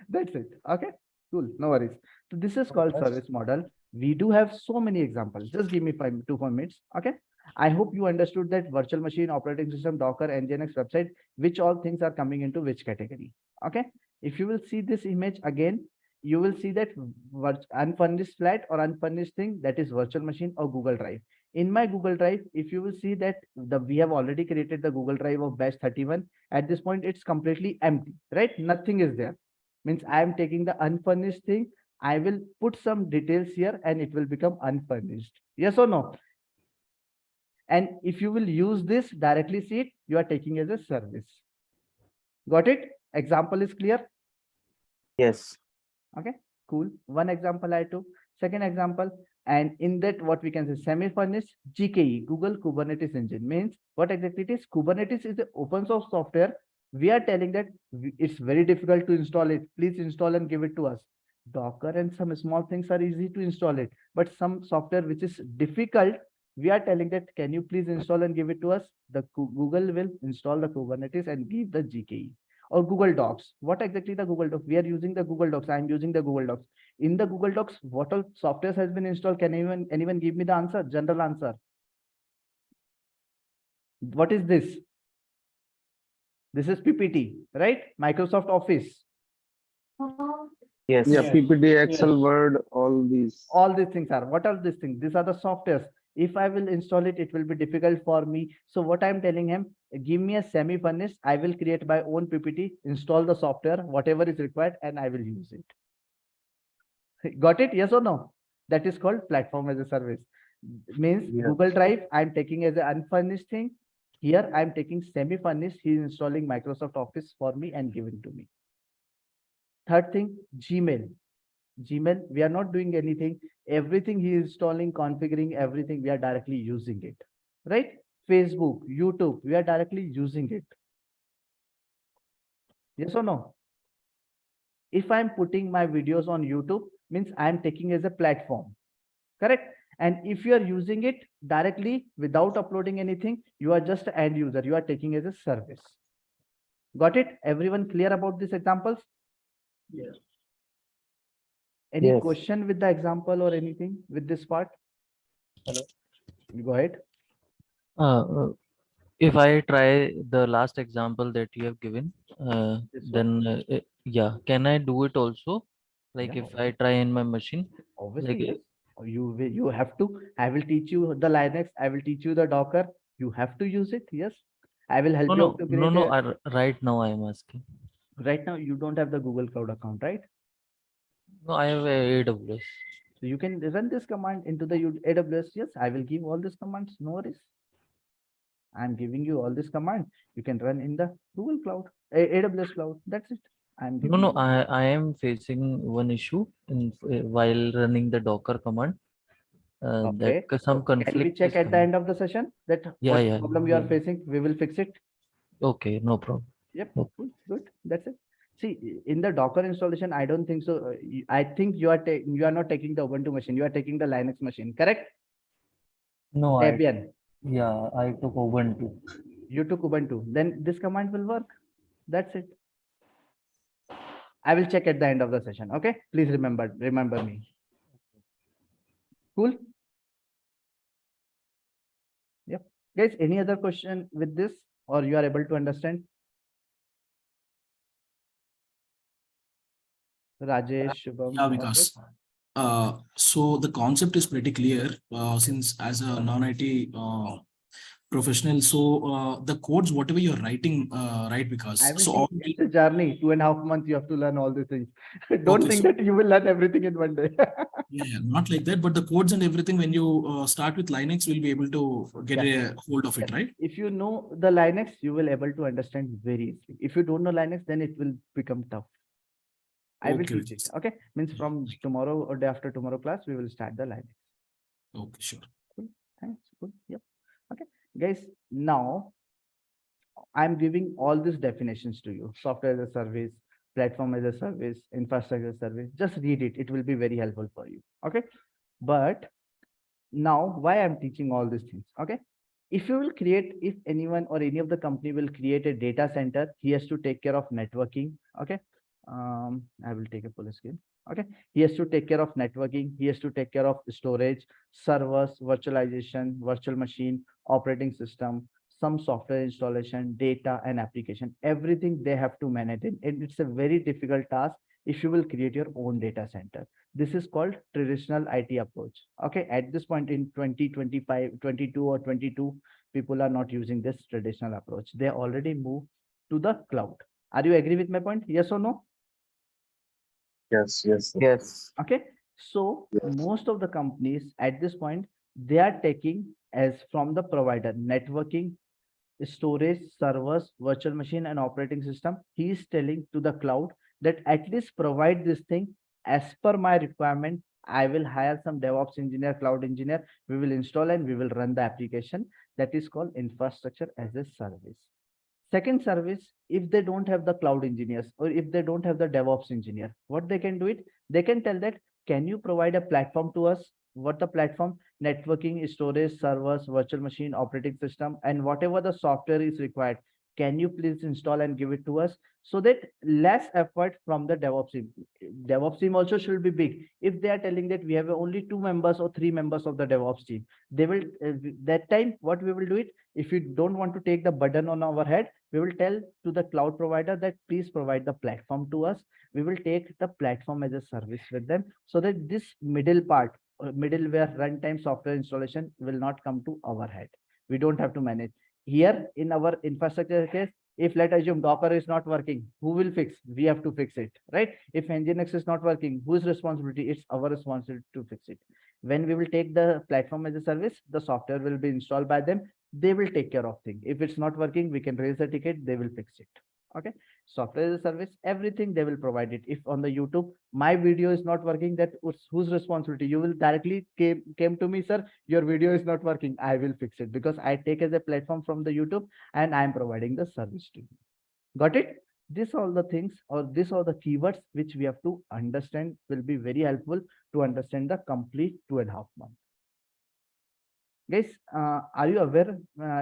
Speaker 3: That's it. Okay. Cool. No worries. So this is called service model. We do have so many examples. Just give me 2 minutes. Okay. I hope you understood that virtual machine, operating system, Docker, Nginx website, which all things are coming into which category. Okay. If you will see this image again, you will see that unfurnished flat or unfurnished thing, that is virtual machine or Google Drive. In my Google Drive, if you will see that we have already created the Google Drive of Batch-31. At this point, it's completely empty, right? Nothing is there. Means I am taking the unfurnished thing. I will put some details here and it will become unfurnished. Yes or no? And if you will use this directly, see it, you are taking as a service. Got it? Example is clear?
Speaker 7: Yes.
Speaker 3: Okay, cool. One example I took. Second example, and in that what we can say semi-furnished GKE, Google Kubernetes Engine, means what exactly it is? Kubernetes is an open source software. We are telling that it's very difficult to install it. Please install and give it to us. Docker and some small things are easy to install it, but some software which is difficult, we are telling that can you please install and give it to us? The Google will install the Kubernetes and give the GKE. Or Google Docs. What exactly the Google Docs? We are using the Google Docs. I am using the Google Docs. In the Google Docs, what all software has been installed? Can anyone give me the answer? General answer. What is this? This is PPT, right? Microsoft Office.
Speaker 7: Yes.
Speaker 11: Yeah,
Speaker 8: Yes.
Speaker 11: PPT, Excel,
Speaker 8: Yes.
Speaker 11: Word, all these.
Speaker 3: All these things are. What are these things? These are the softwares. If I will install it, it will be difficult for me. So what I'm telling him, give me a semi-furnished. I will create my own PPT, install the software, whatever is required, and I will use it. Got it? Yes or no? That is called platform as a service. Means
Speaker 11: Yes.
Speaker 3: Google Drive, I'm taking as an unfurnished thing. Here I'm taking semi-furnished. He's installing Microsoft Office for me and giving to me. Third thing, Gmail. Gmail, we are not doing anything. Everything he is installing, configuring everything, we are directly using it. Right? Facebook, YouTube, we are directly using it. Yes or no? If I'm putting my videos on YouTube, means I'm taking as a platform. Correct? And if you are using it directly without uploading anything, you are just an end user. You are taking as a service. Got it? Everyone clear about these examples?
Speaker 8: Yes.
Speaker 3: Any
Speaker 7: Yes.
Speaker 3: question with the example or anything with this part?
Speaker 7: Hello.
Speaker 3: Go ahead.
Speaker 12: If I try the last example that you have given,
Speaker 3: This one?
Speaker 12: then yeah, can I do it also? Like
Speaker 3: Yeah,
Speaker 12: if I try in my machine,
Speaker 3: obviously,
Speaker 12: like
Speaker 3: yes. You have to. I will teach you the Linux. I will teach you the Docker. You have to use it. Yes, I will help
Speaker 12: no,
Speaker 3: you
Speaker 12: no,
Speaker 3: out to
Speaker 12: no,
Speaker 3: create
Speaker 12: no.
Speaker 3: a.
Speaker 12: Right now I am asking.
Speaker 3: Right now, you don't have the Google Cloud account, right?
Speaker 12: No, I have a AWS.
Speaker 3: So you can run this command into the AWS. Yes, I will give all these commands. No worries. I'm giving you all this command. You can run in the Google Cloud, AWS Cloud. That's it. I'm
Speaker 12: No,
Speaker 3: giving
Speaker 12: no,
Speaker 3: you.
Speaker 12: I am facing one issue in while running the Docker command. That
Speaker 3: Okay.
Speaker 12: some
Speaker 3: Can we
Speaker 12: conflict
Speaker 3: check
Speaker 12: is
Speaker 3: at the
Speaker 12: coming.
Speaker 3: end of the session that
Speaker 12: Yeah,
Speaker 3: what
Speaker 12: yeah,
Speaker 3: problem you are
Speaker 12: yeah.
Speaker 3: facing? We will fix it.
Speaker 12: Okay, no problem.
Speaker 3: Yep.
Speaker 12: Okay.
Speaker 3: Good. That's it. See, in the Docker installation, I don't think so. I think you are not taking the Ubuntu machine. You are taking the Linux machine. Correct?
Speaker 12: No,
Speaker 3: Debian.
Speaker 12: yeah, I took Ubuntu.
Speaker 3: You took Ubuntu. Then this command will work. That's it. I will check at the end of the session. Okay. Please remember me. Cool. Yep. Guys, any other question with this, or you are able to understand? Rajesh, Shubham.
Speaker 13: Yeah, Vikas. So the concept is pretty clear since as a non-IT professional. So the codes, whatever you're writing, right, Vikas?
Speaker 3: I will
Speaker 13: So
Speaker 3: teach
Speaker 13: all
Speaker 3: you. It's a journey. 2.5 months you have to learn all these things. Don't
Speaker 13: Okay,
Speaker 3: think
Speaker 13: so-
Speaker 3: that you will learn everything in one day.
Speaker 13: yeah, not like that, but the codes and everything, when you start with Linux, we'll be able to get a hold of it, right?
Speaker 3: If you know the Linux, you will able to understand very easily. If you don't know Linux, then it will become tough. I will
Speaker 13: Okay,
Speaker 3: teach it. Okay. Means from tomorrow or day after tomorrow class, we will start the Linux.
Speaker 13: Okay, sure.
Speaker 3: Cool. Thanks. Good. Yep. Okay. Guys, now I'm giving all these definitions to you. Software as a service, platform as a service, infrastructure as a service. Just read it. It will be very helpful for you. Okay. But now why I'm teaching all these things. Okay. If you will create, if anyone or any of the company will create a data center, he has to take care of networking. Okay. I will take a full screen. Okay. He has to take care of networking. He has to take care of storage, servers, virtualization, virtual machine, operating system, some software installation, data and application. Everything they have to manage it. And it's a very difficult task if you will create your own data center. This is called traditional IT approach. Okay. At this point in 2025, 22 or 22, people are not using this traditional approach. They already moved to the cloud. Are you agree with my point? Yes or no?
Speaker 11: Yes, yes, sir.
Speaker 7: Yes.
Speaker 3: Okay. So most of the companies at this point, they are taking as from the provider networking, storage, servers, virtual machine and operating system. He is telling to the cloud that at least provide this thing as per my requirement. I will hire some DevOps engineer, cloud engineer. We will install and we will run the application. That is called infrastructure as a service. Second service, if they don't have the cloud engineers or if they don't have the DevOps engineer, what they can do it, they can tell that, can you provide a platform to us? What the platform? Networking, storage, servers, virtual machine, operating system, and whatever the software is required. Can you please install and give it to us so that less effort from the DevOps team. DevOps team also should be big. If they are telling that we have only 2 members or 3 members of the DevOps team, they will that time what we will do it. If you don't want to take the burden on our head, we will tell to the cloud provider that please provide the platform to us. We will take the platform as a service with them so that this middle part, middleware runtime software installation will not come to our head. We don't have to manage. Here in our infrastructure case, if let's assume Docker is not working, who will fix? We have to fix it, right? If Nginx is not working, whose responsibility? It's our responsibility to fix it. When we will take the platform as a service, the software will be installed by them. They will take care of things. If it's not working, we can raise a ticket, they will fix it. Okay. Software as a service, everything they will provide it. If on the YouTube, my video is not working, that whose responsibility? You will directly came to me, sir, your video is not working. I will fix it because I take as a platform from the YouTube and I am providing the service to you. Got it? This all the things or this all the keywords which we have to understand will be very helpful to understand the complete 2.5 months. Guys, are you aware?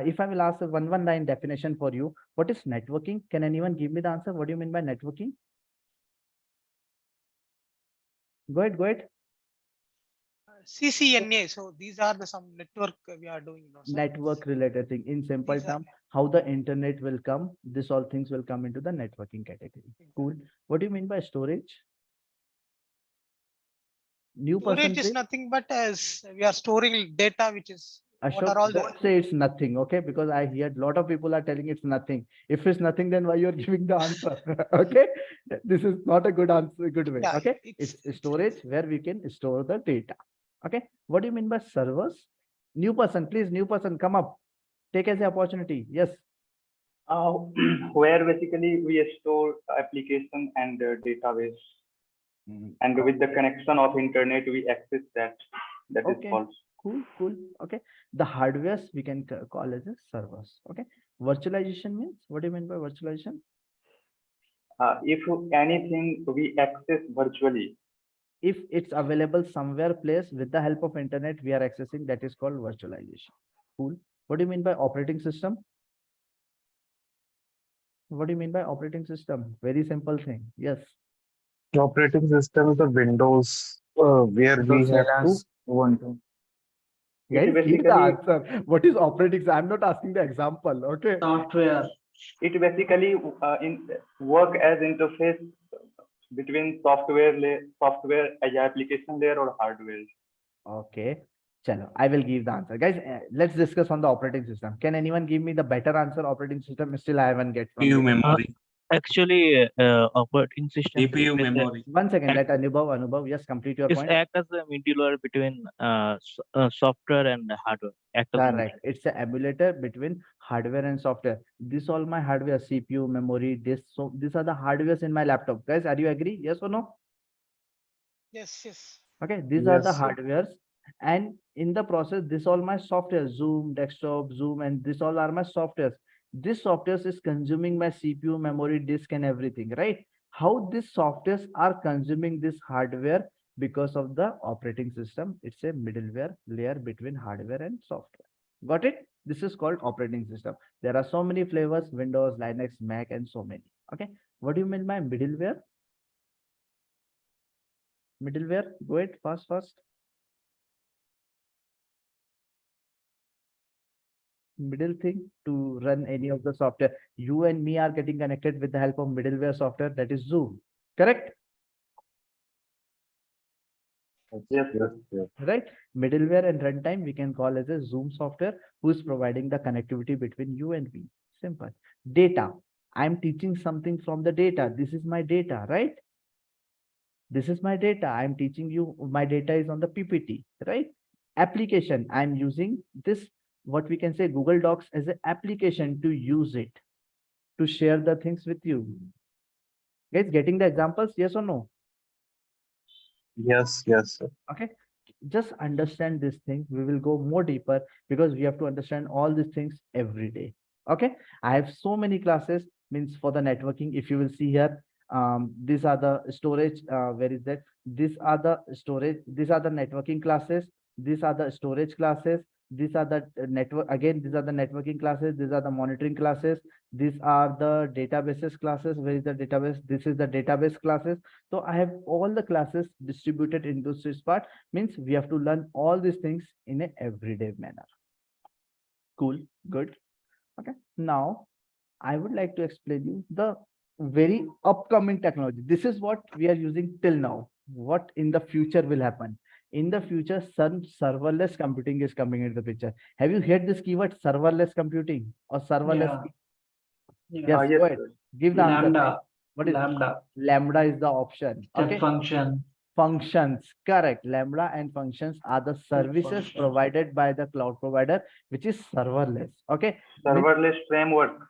Speaker 3: If I will ask a 119 definition for you, what is networking? Can anyone give me the answer? What do you mean by networking? Go ahead, go ahead.
Speaker 9: CCNA. So these are the some network we are doing.
Speaker 3: Network related thing. In simple term, how the internet will come, this all things will come into the networking category. Cool. What do you mean by storage? New person.
Speaker 9: Storage is nothing but as we are storing data which is
Speaker 3: Ashok,
Speaker 9: are all the-
Speaker 3: don't say it's nothing, okay? Because I hear a lot of people are telling it's nothing. If it's nothing, then why you're giving the answer? Okay, this is not a good answer, good way.
Speaker 9: Yeah,
Speaker 3: Okay,
Speaker 9: it's-
Speaker 3: it's storage where we can store the data. Okay, what do you mean by servers? New person, please, new person, come up. Take as an opportunity. Yes.
Speaker 5: Where basically we store application and database, and with the connection of internet we access that. That is
Speaker 3: Okay.
Speaker 5: called.
Speaker 3: Cool. Okay. The hardwares we can call as a servers. Okay. Virtualization means, what do you mean by virtualization?
Speaker 5: If anything we access virtually.
Speaker 3: If it's available somewhere place with the help of internet, we are accessing, that is called virtualization. Cool. What do you mean by operating system? What do you mean by operating system? Very simple thing. Yes.
Speaker 11: The operating system is the Windows where we have to want to.
Speaker 3: Guys,
Speaker 5: It
Speaker 3: give the
Speaker 5: basically
Speaker 3: answer. What is operating? I'm not asking the example. Okay.
Speaker 8: Software.
Speaker 5: it basically work as interface between software as application layer or hardware.
Speaker 3: Okay. Chalo, I will give the answer. Guys, let's discuss on the operating system. Can anyone give me the better answer? Operating system, still I haven't get from
Speaker 6: CPU
Speaker 3: you.
Speaker 6: memory,
Speaker 7: Actually, operating system
Speaker 6: CPU
Speaker 7: is,
Speaker 6: memory.
Speaker 3: 1 second, let Anubhav, yes, complete your
Speaker 7: is
Speaker 3: point.
Speaker 7: act as a middleware between software and hardware. Act as a
Speaker 3: Correct. It's an emulator between hardware and software. This all my hardware, CPU, memory, disk. So these are the hardwares in my laptop. Guys, are you agree? Yes or no?
Speaker 9: Yes.
Speaker 3: Okay, these are the
Speaker 11: Yes.
Speaker 3: hardwares, and in the process, this all my software, Zoom, desktop, Zoom, and this all are my softwares. This software is consuming my CPU, memory, disk, and everything, right? How these softwares are consuming this hardware because of the operating system? It's a middleware layer between hardware and software. Got it? This is called operating system. There are so many flavors: Windows, Linux, Mac, and so many. Okay, what do you mean by middleware? Middleware, go ahead, fast. Middle thing to run any of the software. You and me are getting connected with the help of middleware software, that is Zoom. Correct?
Speaker 5: Yes.
Speaker 3: Right? Middleware and runtime we can call as a Zoom software who is providing the connectivity between you and me. Simple. Data. I'm teaching something from the data. This is my data, right? This is my data. I'm teaching you, my data is on the PPT, right? Application. I'm using this, what we can say, Google Docs as an application to use it, to share the things with you. Guys, getting the examples, yes or no?
Speaker 11: Yes. Sir.
Speaker 3: Okay. Just understand this thing. We will go more deeper because we have to understand all these things every day. Okay. I have so many classes, means for the networking. If you will see here, these are the storage. Where is that? These are the storage. These are the networking classes. These are the storage classes. These are the network. Again, these are the networking classes. These are the monitoring classes. These are the databases classes. Where is the database? This is the database classes. So I have all the classes distributed into this part. Means we have to learn all these things in a everyday manner. Cool. Good. Okay. Now I would like to explain you the very upcoming technology. This is what we are using till now. What in the future will happen? In the future, some serverless computing is coming into the picture. Have you heard this keyword, serverless computing or serverless? Yes,
Speaker 8: Yeah.
Speaker 3: go ahead. Give the answer.
Speaker 8: Lambda.
Speaker 3: What is
Speaker 8: Lambda.
Speaker 3: Lambda is the option.
Speaker 8: Step
Speaker 3: Okay.
Speaker 8: function.
Speaker 3: Functions, correct. Lambda and functions are the services
Speaker 8: function.
Speaker 3: provided by the cloud provider, which is serverless. Okay.
Speaker 5: Serverless framework.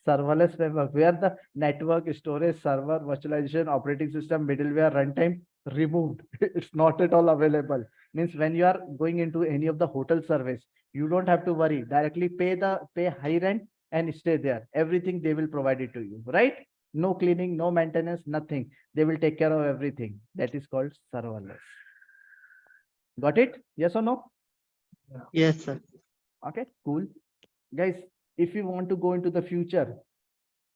Speaker 3: Serverless framework, where the network, storage, server, virtualization, operating system, middleware, runtime removed. It's not at all available. Means when you are going into any of the hotel service, you don't have to worry. Directly pay high rent and stay there. Everything they will provide it to you, right? No cleaning, no maintenance, nothing. They will take care of everything. That is called serverless. Got it? Yes or no?
Speaker 7: Yes, sir.
Speaker 3: Okay, cool. Guys, if you want to go into the future,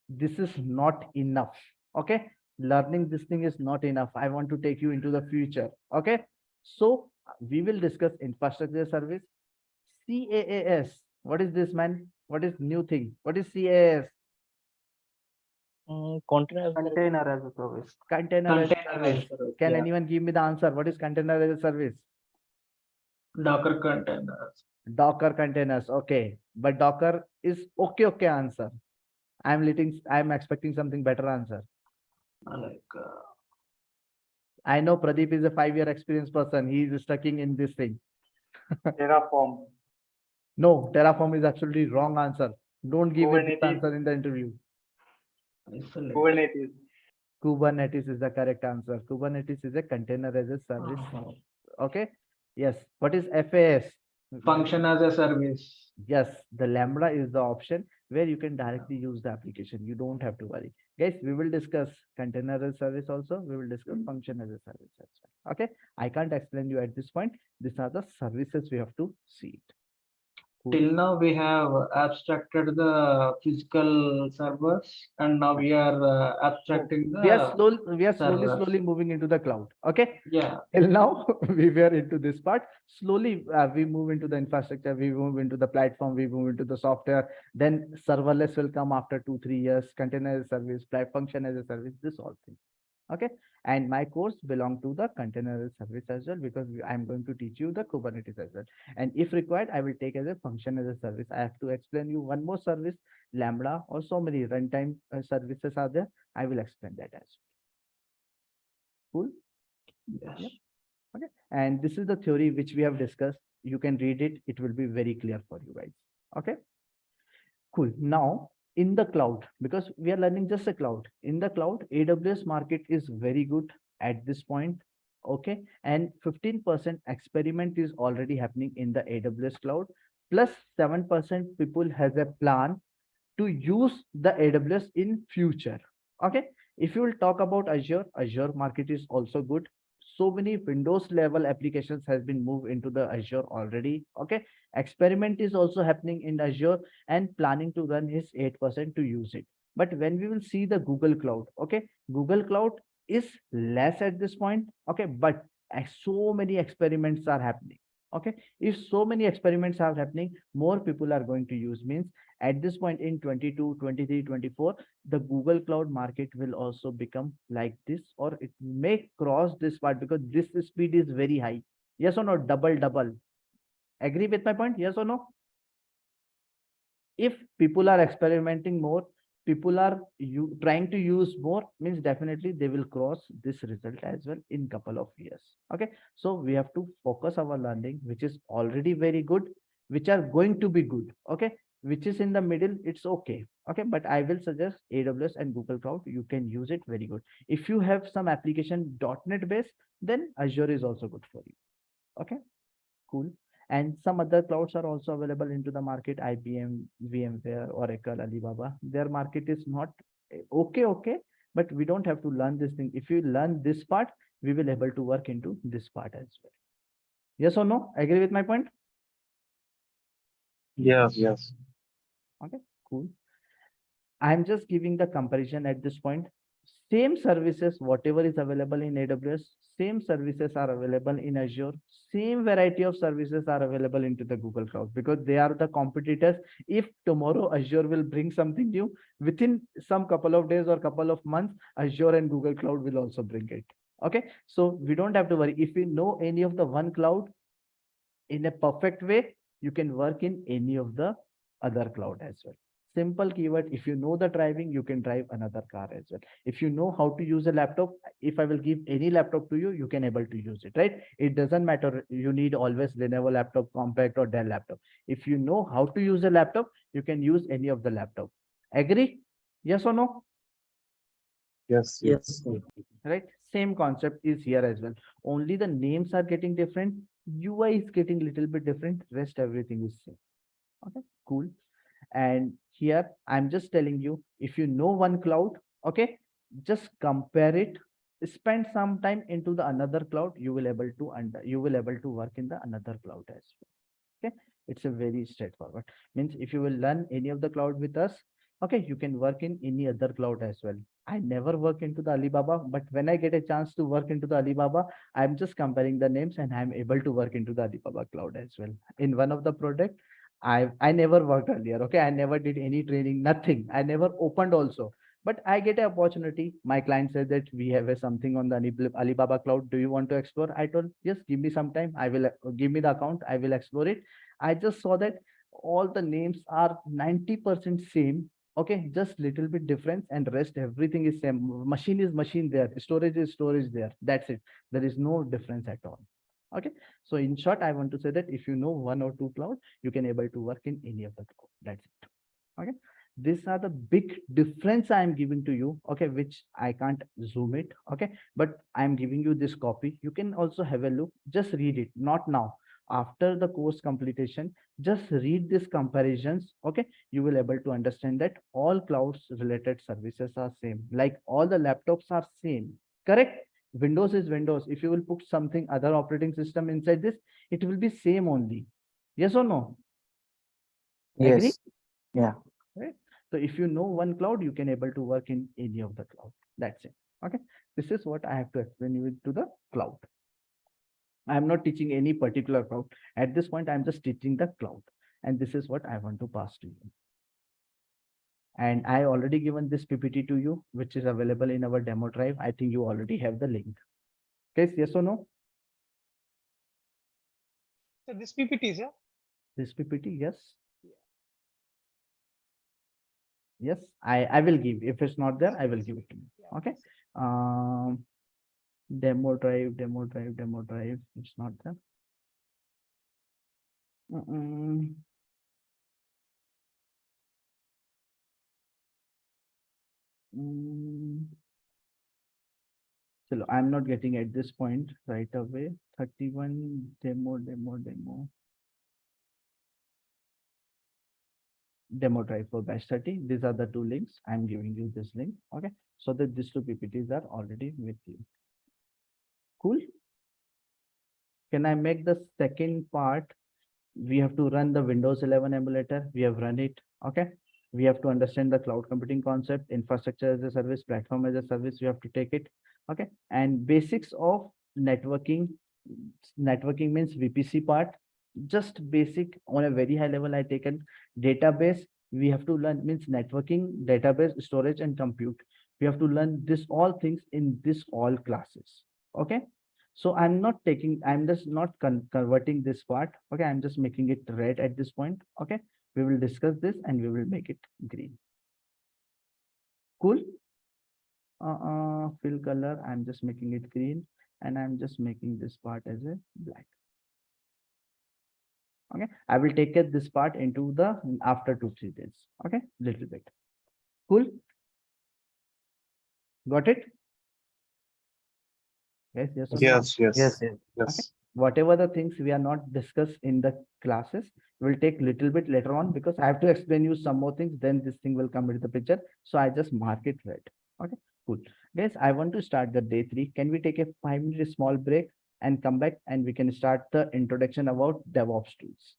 Speaker 3: this is not enough. Okay, learning this thing is not enough. I want to take you into the future. Okay, so we will discuss infrastructure service, CaaS. What is this, man? What is new thing? What is CaaS?
Speaker 7: Container
Speaker 8: Container as a service.
Speaker 3: Container as a service. Can anyone give me the answer? What is container as a service?
Speaker 8: Docker containers.
Speaker 3: Docker containers. Okay. But Docker is okay answer. I'm expecting something better answer.
Speaker 8: Like
Speaker 3: I know Pradeep is a 5-year experienced person. He is stuck in this thing.
Speaker 5: Terraform.
Speaker 3: No, Terraform is absolutely wrong answer. Don't give it this
Speaker 5: Kubernetes.
Speaker 3: answer in the interview.
Speaker 5: Kubernetes.
Speaker 3: Kubernetes is the correct answer. Kubernetes is a container as a service. Okay. Yes. What is FAS?
Speaker 8: function as a service.
Speaker 3: Yes, the Lambda is the option where you can directly use the application. You don't have to worry. Guys, we will discuss container as a service also. We will discuss function as a service as well. Okay. I can't explain you at this point. These are the services we have to see it. Cool.
Speaker 8: Till now we have abstracted the physical servers, and now we are abstracting the.
Speaker 3: We are
Speaker 8: servers.
Speaker 3: slowly moving into the cloud. Okay.
Speaker 8: Yeah.
Speaker 3: Till now we were into this part. Slowly we move into the infrastructure. We move into the platform. We move into the software. Then serverless will come after 2-3 years. Container as a service, function as a service. This all thing. Okay. And my course belong to the container as a service as well, because I'm going to teach you the Kubernetes as well. And if required, I will take as a function as a service. I have to explain you one more service, Lambda, or so many runtime services are there. I will explain that as well. Cool.
Speaker 8: Yes.
Speaker 3: Yep. Okay. And this is the theory which we have discussed. You can read it. It will be very clear for you guys. Okay. Cool. Now, in the cloud, because we are learning just a cloud. In the cloud, AWS market is very good at this point. Okay. And 15% experiment is already happening in the AWS cloud. Plus 7% people has a plan to use the AWS in future. Okay. If you will talk about Azure market is also good. So many Windows level applications has been moved into the Azure already. Okay. Experiment is also happening in Azure, and planning to run is 8% to use it. But when we will see the Google Cloud, okay, Google Cloud is less at this point. Okay. But so many experiments are happening. Okay. If so many experiments are happening, more people are going to use. Means at this point in 22, 23, 24, the Google Cloud market will also become like this, or it may cross this part, because this speed is very high. Yes or no? Double. Agree with my point? Yes or no? If people are experimenting more, people are trying to use more, means definitely they will cross this result as well in couple of years. Okay. So we have to focus our learning, which is already very good, which are going to be good. Okay. Which is in the middle, it's okay. Okay. But I will suggest AWS and Google Cloud. You can use it very good. If you have some application .NET base, then Azure is also good for you. Okay. Cool. And some other clouds are also available into the market, IBM, VMware, Oracle, Alibaba. Their market is not okay, but we don't have to learn this thing. If you learn this part, we will able to work into this part as well. Yes or no? Agree with my point?
Speaker 11: Yes.
Speaker 3: Okay, cool. I'm just giving the comparison at this point. Same services, whatever is available in AWS, same services are available in Azure. Same variety of services are available into the Google Cloud, because they are the competitors. If tomorrow Azure will bring something new, within some couple of days or couple of months, Azure and Google Cloud will also bring it. Okay. So we don't have to worry. If we know any of the one cloud in a perfect way, you can work in any of the other cloud as well. Simple keyword. If you know the driving, you can drive another car as well. If you know how to use a laptop, if I will give any laptop to you, you can able to use it, right? It doesn't matter. You need always Lenovo laptop, compact or Dell laptop. If you know how to use a laptop, you can use any of the laptop. Agree? Yes or no?
Speaker 11: Yes.
Speaker 3: Right. Same concept is here as well. Only the names are getting different. UI is getting little bit different. Rest everything is same. Okay, cool. And here I'm just telling you, if you know one cloud, okay, just compare it, spend some time into the another cloud, you will able to work in the another cloud as well. Okay, it's a very straightforward. Means if you will learn any of the cloud with us, okay, you can work in any other cloud as well. I never work into the Alibaba, but when I get a chance to work into the Alibaba, I'm just comparing the names and I'm able to work into the Alibaba cloud as well. In one of the product, I never worked earlier. Okay. I never did any training, nothing. I never opened also. But I get an opportunity. My client said that we have something on the Alibaba cloud. Do you want to explore? I told, yes, give me some time. I will give me the account. I will explore it. I just saw that all the names are 90% same. Okay, just little bit difference, and rest everything is same. Machine is machine there. Storage is storage there. That's it. There is no difference at all. Okay. So in short, I want to say that if you know one or two cloud, you can able to work in any of the cloud. That's it. Okay. These are the big difference I am giving to you. Okay, which I can't zoom it. Okay, but I am giving you this copy. You can also have a look. Just read it. Not now. After the course completion, just read these comparisons. Okay, you will able to understand that all clouds related services are same. Like all the laptops are same. Correct? Windows is Windows. If you will put something other operating system inside this, it will be same only. Yes or no? Agree?
Speaker 10: Yes. Yeah.
Speaker 3: Right. So if you know one cloud, you can able to work in any of the cloud. That's it. Okay. This is what I have to explain you to the cloud. I am not teaching any particular cloud. At this point, I'm just teaching the cloud. And this is what I want to pass to you. And I already given this PPT to you, which is available in our demo drive. I think you already have the link. Okay, yes or no?
Speaker 9: So this PPT is, yeah?
Speaker 3: This PPT, yes. Yes, I will give. If it's not there, I will give it to you. Okay. Demo drive. It's not there. So I'm not getting at this point right away. 31 demo drive for batch 30. These are the two links. I'm giving you this link. Okay. So that these two PPTs are already with you. Cool. Can I make the second part? We have to run the Windows 11 emulator. We have run it. Okay. We have to understand the cloud computing concept, infrastructure as a service, platform as a service. We have to take it. Okay. And basics of networking. Networking means VPC part. Just basic on a very high level. I taken database. We have to learn means networking, database, storage, and compute. We have to learn this all things in this all classes. Okay. So I'm just not converting this part. Okay, I'm just making it red at this point. Okay, we will discuss this and we will make it green. Cool. Fill color, I'm just making it green, and I'm just making this part as a black. Okay, I will take this part into the after 2-3 days. Okay, little bit. Cool. Got it? Yes, yes.
Speaker 11: Yes.
Speaker 3: Okay. Whatever the things we are not discussed in the classes will take little bit later on, because I have to explain you some more things. Then this thing will come into the picture. So I just mark it red. Okay, cool. Guys, I want to start the day 3. Can we take a 5-minute small break and come back and we can start the introduction about DevOps tools?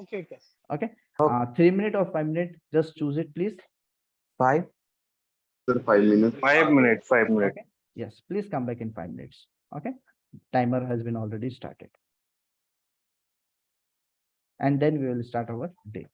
Speaker 9: Okay.
Speaker 3: Okay. 3 minutes or 5 minutes, just choose it, please.
Speaker 10: 5.
Speaker 11: 5 minutes. 5 minutes. 5 minutes.
Speaker 3: Okay. Yes, please come back in 5 minutes. Okay. Timer has been already started. And then we will start our day 3.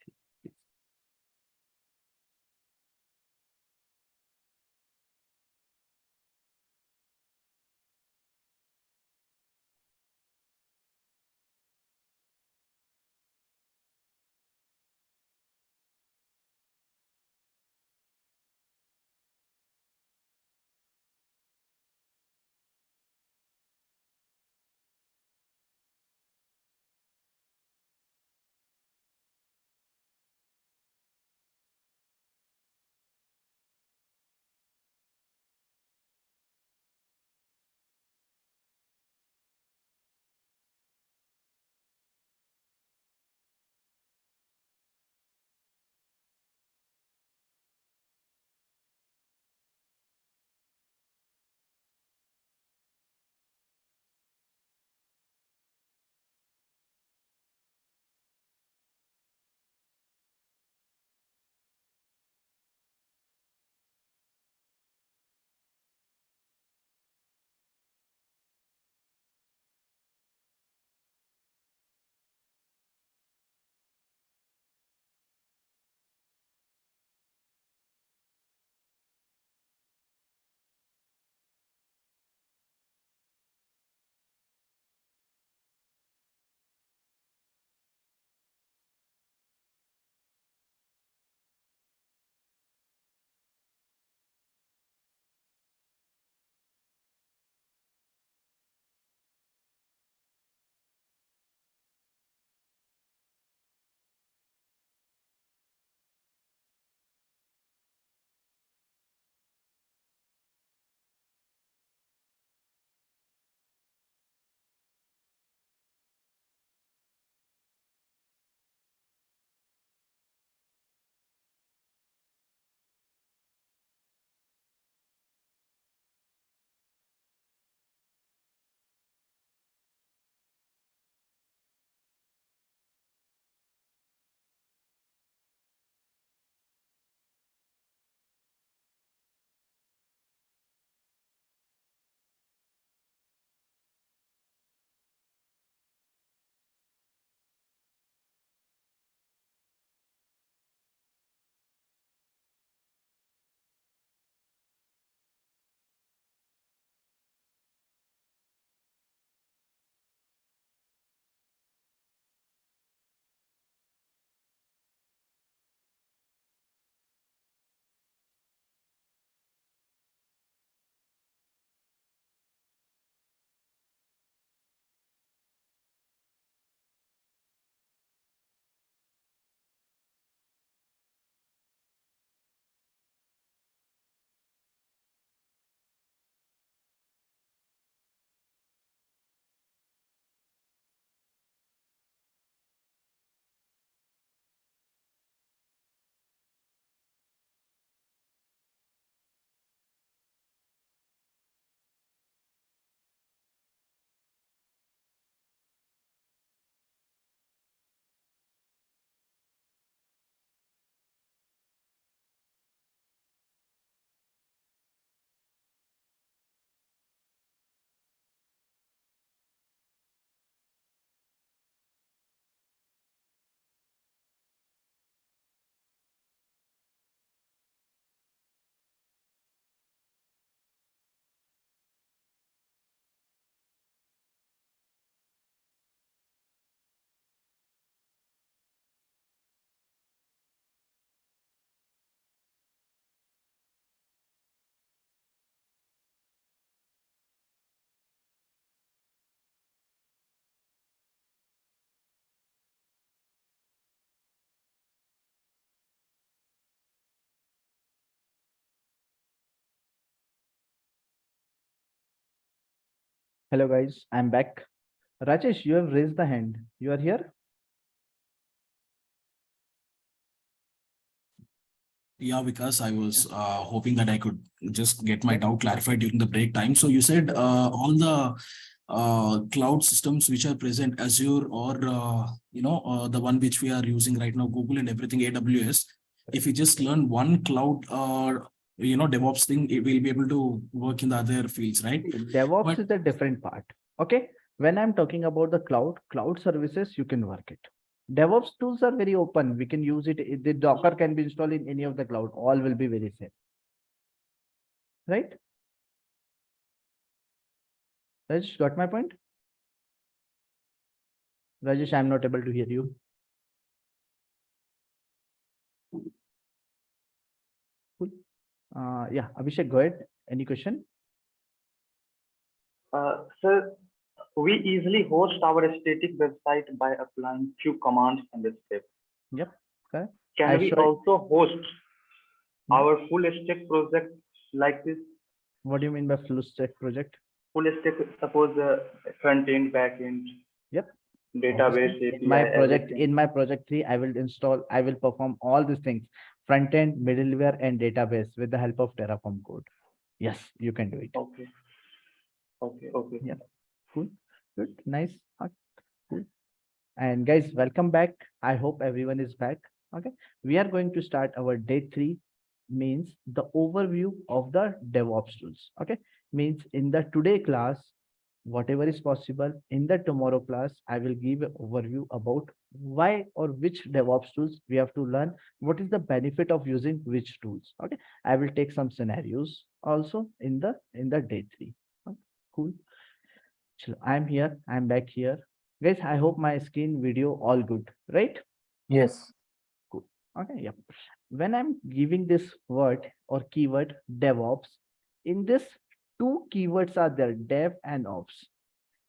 Speaker 3: Hello guys, I'm back. Rajesh, you have raised the hand. You are here?
Speaker 13: Yeah, because I was hoping that I could just get my doubt clarified during the break time. So you said all the cloud systems which are present, Azure or the one which we are using right now, Google and everything, AWS. If we just learn one cloud DevOps thing, it will be able to work in the other fields, right?
Speaker 3: DevOps
Speaker 13: But
Speaker 3: is a different part. Okay. When I'm talking about the cloud services, you can work it. DevOps tools are very open. We can use it. The Docker can be installed in any of the cloud. All will be very same. Right? Rajesh, got my point? Rajesh, I'm not able to hear you. Cool. Yeah, Abhishek, go ahead. Any question?
Speaker 5: Sir, we easily host our static website by applying few commands and steps.
Speaker 3: Yep. Correct.
Speaker 5: Can we also host our full stack project like this?
Speaker 3: What do you mean by full stack project?
Speaker 5: Full stack, suppose front end, back end.
Speaker 3: Yep.
Speaker 5: Database API.
Speaker 3: In my project 3, I will perform all these things: front end, middleware, and database with the help of Terraform code. Yes, you can do it.
Speaker 5: Okay. Okay.
Speaker 3: Yeah. Cool. Good. Nice. Cool. And guys, welcome back. I hope everyone is back. Okay. We are going to start our day 3, means the overview of the DevOps tools. Okay. Means in the today class, whatever is possible, in the tomorrow class, I will give an overview about why or which DevOps tools we have to learn, what is the benefit of using which tools. Okay. I will take some scenarios also in the day 3. Okay. Cool. I'm here. I'm back here. Guys, I hope my screen video all good, right?
Speaker 10: Yes.
Speaker 3: Cool. Okay. Yep. When I'm giving this word or keyword DevOps, in this 2 keywords are there, dev and ops.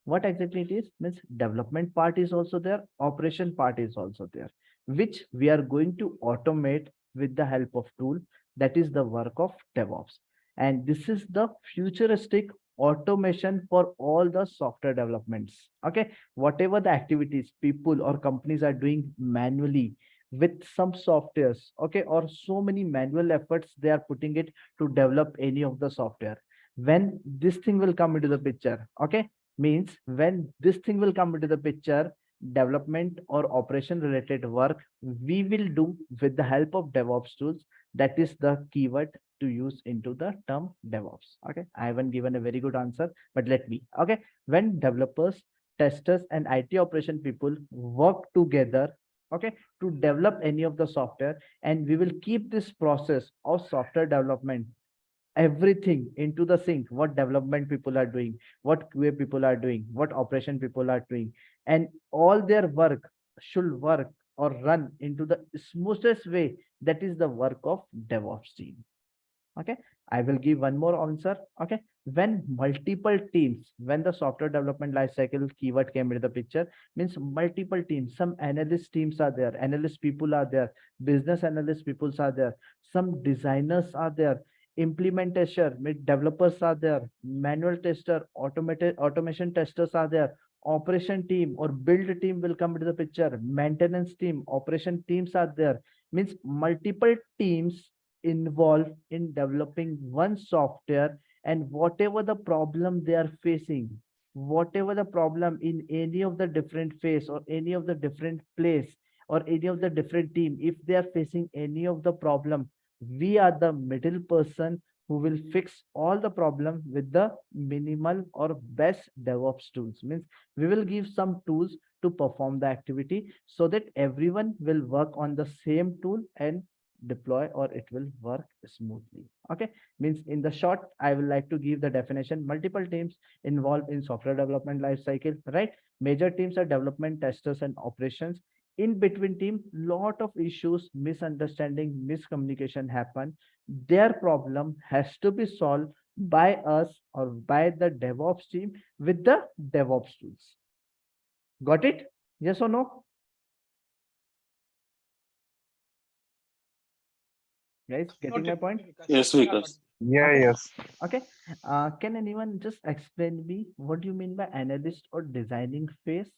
Speaker 3: What exactly it is? Means development part is also there, operation part is also there, which we are going to automate with the help of tool. That is the work of DevOps. And this is the futuristic automation for all the software developments. Okay. Whatever the activities people or companies are doing manually with some softwares, okay, or so many manual efforts they are putting it to develop any of the software. When this thing will come into the picture, okay, means when this thing will come into the picture, development or operation related work we will do with the help of DevOps tools. That is the keyword to use into the term DevOps. Okay. I haven't given a very good answer, but let me. Okay. When developers, testers, and IT operation people work together, okay, to develop any of the software, and we will keep this process of software development, everything into the sync, what development people are doing, what QA people are doing, what operation people are doing, and all their work should work or run into the smoothest way. That is the work of DevOps team. Okay. I will give one more answer. Okay. When multiple teams, when the software development lifecycle keyword came into the picture, means multiple teams, some analyst teams are there, analyst people are there, business analyst people are there, some designers are there, implementation developers are there, manual tester, automation testers are there, operation team or build team will come into the picture, maintenance team, operation teams are there. Means multiple teams involved in developing one software, and whatever the problem they are facing, whatever the problem in any of the different phase or any of the different place or any of the different team, if they are facing any of the problem, we are the middle person who will fix all the problem with the minimal or best DevOps tools. Means we will give some tools to perform the activity so that everyone will work on the same tool and deploy, or it will work smoothly. Okay. Means in the short, I would like to give the definition: multiple teams involved in software development life cycle, right? Major teams are development, testers, and operations. In between team, lot of issues, misunderstanding, miscommunication happen. Their problem has to be solved by us or by the DevOps team with the DevOps tools. Got it? Yes or no? Guys, getting my point?
Speaker 6: Yes, Vikas.
Speaker 11: Yeah,
Speaker 3: Okay.
Speaker 11: yes.
Speaker 3: Okay. Can anyone just explain me what do you mean by analyst or designing phase?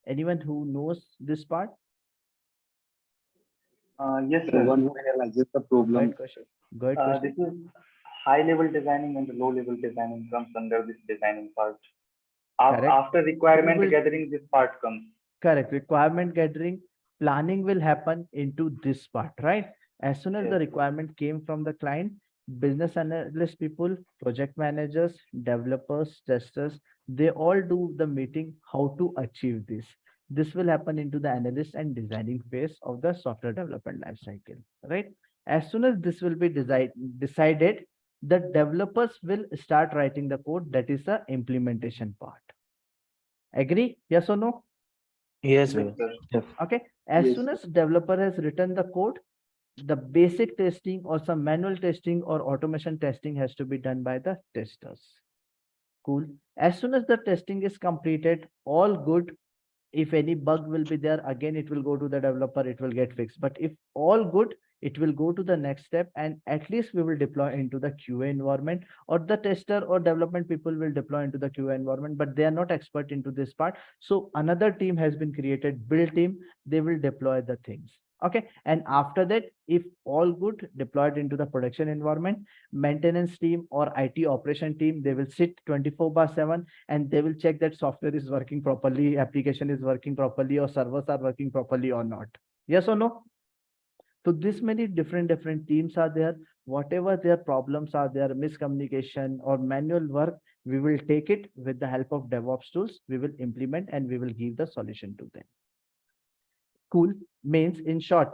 Speaker 3: Anyone who knows this part?
Speaker 5: Yes,
Speaker 11: The
Speaker 5: sir.
Speaker 11: one who analyzes the
Speaker 3: Go ahead,
Speaker 11: problem.
Speaker 3: question. Go ahead, question.
Speaker 5: This is high level designing and low level designing comes under this designing part.
Speaker 3: Correct.
Speaker 5: After
Speaker 3: Who
Speaker 5: requirement
Speaker 3: will
Speaker 5: gathering, this part comes.
Speaker 3: correct requirement gathering planning will happen into this part, right? As soon as
Speaker 5: Yes,
Speaker 3: the
Speaker 5: yes.
Speaker 3: requirement came from the client, business analyst people, project managers, developers, testers, they all do the meeting how to achieve this. This will happen into the analyst and designing phase of the software development life cycle, right? As soon as this will be decided, the developers will start writing the code. That is the implementation part. Agree? Yes or no?
Speaker 10: Yes,
Speaker 5: Yes,
Speaker 10: Vikas.
Speaker 5: sir.
Speaker 10: Yes.
Speaker 3: Okay. As
Speaker 5: Yes,
Speaker 3: soon
Speaker 5: sir.
Speaker 3: as developer has written the code, the basic testing or some manual testing or automation testing has to be done by the testers. Cool. As soon as the testing is completed, all good. If any bug will be there, again, it will go to the developer, it will get fixed. But if all good, it will go to the next step, and at least we will deploy into the QA environment, or the tester or development people will deploy into the QA environment, but they are not expert into this part. So another team has been created, build team, they will deploy the things. Okay. And after that, if all good, deployed into the production environment, maintenance team or IT operation team, they will sit 24/7 and they will check that software is working properly, application is working properly, or servers are working properly or not. Yes or no? So this many different teams are there. Whatever their problems are there, miscommunication or manual work, we will take it with the help of DevOps tools. We will implement and we will give the solution to them. Cool. Means in short,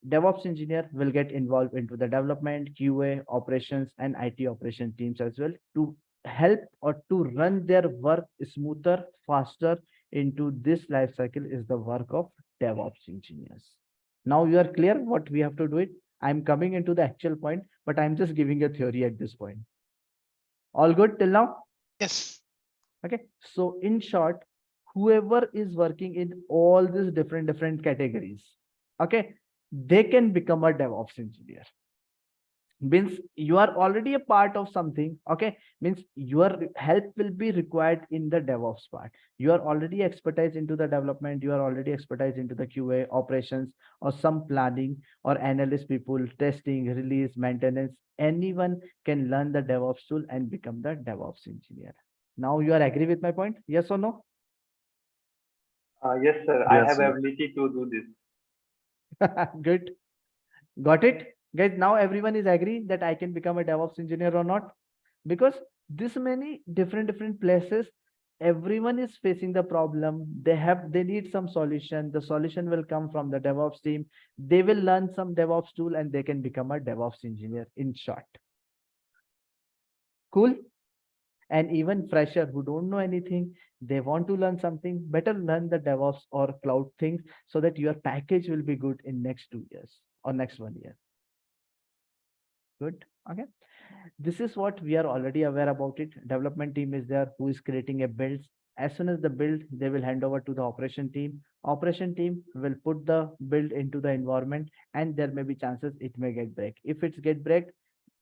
Speaker 3: DevOps engineer will get involved into the development, QA, operations, and IT operation teams as well to help or to run their work smoother, faster into this life cycle is the work of DevOps engineers. Now you are clear what we have to do it. I'm coming into the actual point, but I'm just giving a theory at this point. All good till now?
Speaker 9: Yes.
Speaker 3: Okay. So in short, whoever is working in all these different categories, okay, they can become a DevOps engineer. Means you are already a part of something, okay, means your help will be required in the DevOps part. You are already expertise into the development, you are already expertise into the QA operations or some planning or analyst people, testing, release, maintenance. Anyone can learn the DevOps tool and become the DevOps engineer. Now you are agree with my point? Yes or no?
Speaker 5: Yes, sir. I
Speaker 11: Yes,
Speaker 5: have
Speaker 11: sir.
Speaker 5: ability to do this.
Speaker 3: Good. Got it? Guys, now everyone is agree that I can become a DevOps engineer or not? Because this many different places, everyone is facing the problem. They need some solution. The solution will come from the DevOps team. They will learn some DevOps tool and they can become a DevOps engineer in short. Cool. And even fresher who don't know anything, they want to learn something, better learn the DevOps or cloud things so that your package will be good in next 2 years or next 1 year. Good. Okay. This is what we are already aware about it. Development team is there who is creating a build. As soon as the build, they will hand over to the operation team. Operation team will put the build into the environment and there may be chances it may get break. If it's get break,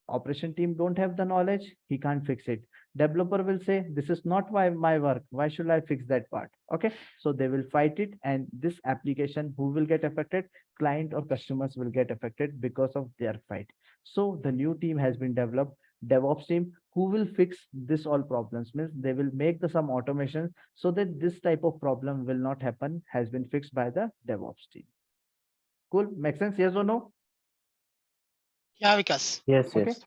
Speaker 3: operation team don't have the knowledge, he can't fix it. Developer will say, this is not my work, why should I fix that part? Okay, so they will fight it and this application, who will get affected? Client or customers will get affected because of their fight. So the new team has been developed, DevOps team, who will fix this all problems. Means they will make some automation so that this type of problem will not happen, has been fixed by the DevOps team. Cool, make sense? Yes or no?
Speaker 9: Yeah, Vikas.
Speaker 10: Yes,
Speaker 3: Okay.
Speaker 10: yes.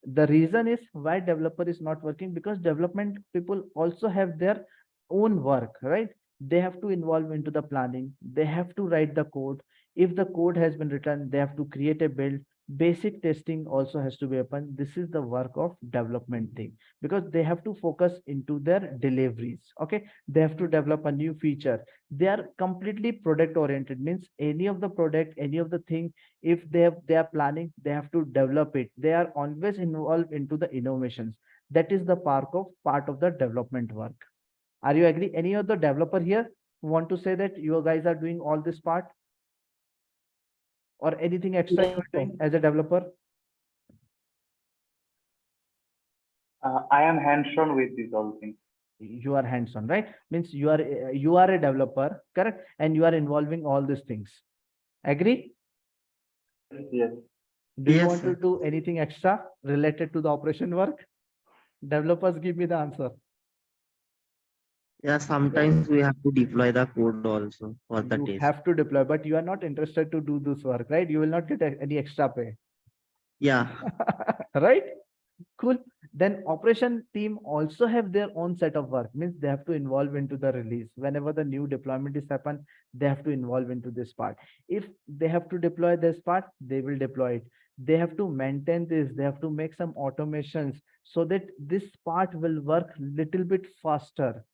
Speaker 3: The reason is why developer is not working, because development people also have their own work, right? They have to involve into the planning, they have to write the code. If the code has been written, they have to create a build. Basic testing also has to be open. This is the work of development team, because they have to focus into their deliveries. Okay, they have to develop a new feature. They are completely product oriented, means any of the product, any of the thing, if they are planning, they have to develop it. They are always involved into the innovations. That is the part of the development work. Are you agree? Any other developer here who want to say that you guys are doing all this part or anything extra you are doing as a developer?
Speaker 5: I am hands-on with these all things.
Speaker 3: You are hands-on, right? Means you are a developer, correct? And you are involving all these things. Agree?
Speaker 5: Yes.
Speaker 3: Do you
Speaker 10: Yes,
Speaker 3: want to
Speaker 10: sir.
Speaker 3: do anything extra related to the operation work? Developers, give me the answer.
Speaker 10: Yeah, sometimes we have to deploy the code also for the
Speaker 3: You
Speaker 10: test.
Speaker 3: have to deploy, but you are not interested to do this work, right? You will not get any extra pay.
Speaker 10: Yeah.
Speaker 3: Right? Cool. Then operation team also have their own set of work, means they have to involve into the release. Whenever the new deployment is happen, they have to involve into this part. If they have to deploy this part, they will deploy it. They have to maintain this, they have to make some automations so that this part will work little bit faster.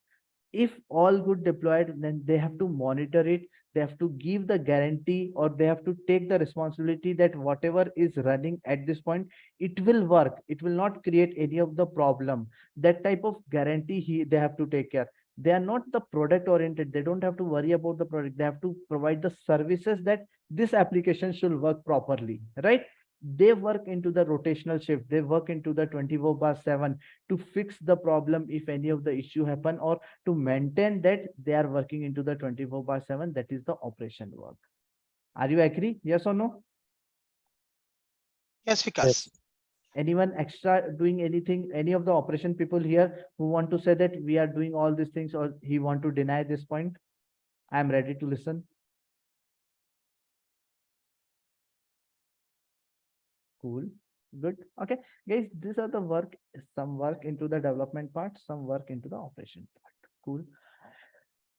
Speaker 3: If all good deployed, then they have to monitor it, they have to give the guarantee, or they have to take the responsibility that whatever is running at this point, it will work, it will not create any of the problem. That type of guarantee they have to take care. They are not the product oriented, they don't have to worry about the product, they have to provide the services that this application should work properly, right? They work into the rotational shift, they work into the 24/7 to fix the problem if any of the issue happen, or to maintain that they are working into the 24/7. That is the operation work. Are you agree? Yes or no?
Speaker 9: Yes, Vikas.
Speaker 3: Anyone extra doing anything? Any of the operation people here who want to say that we are doing all these things, or he want to deny this point? I am ready to listen. Cool. Good. Okay, guys, these are the work, some work into the development part, some work into the operation part. Cool.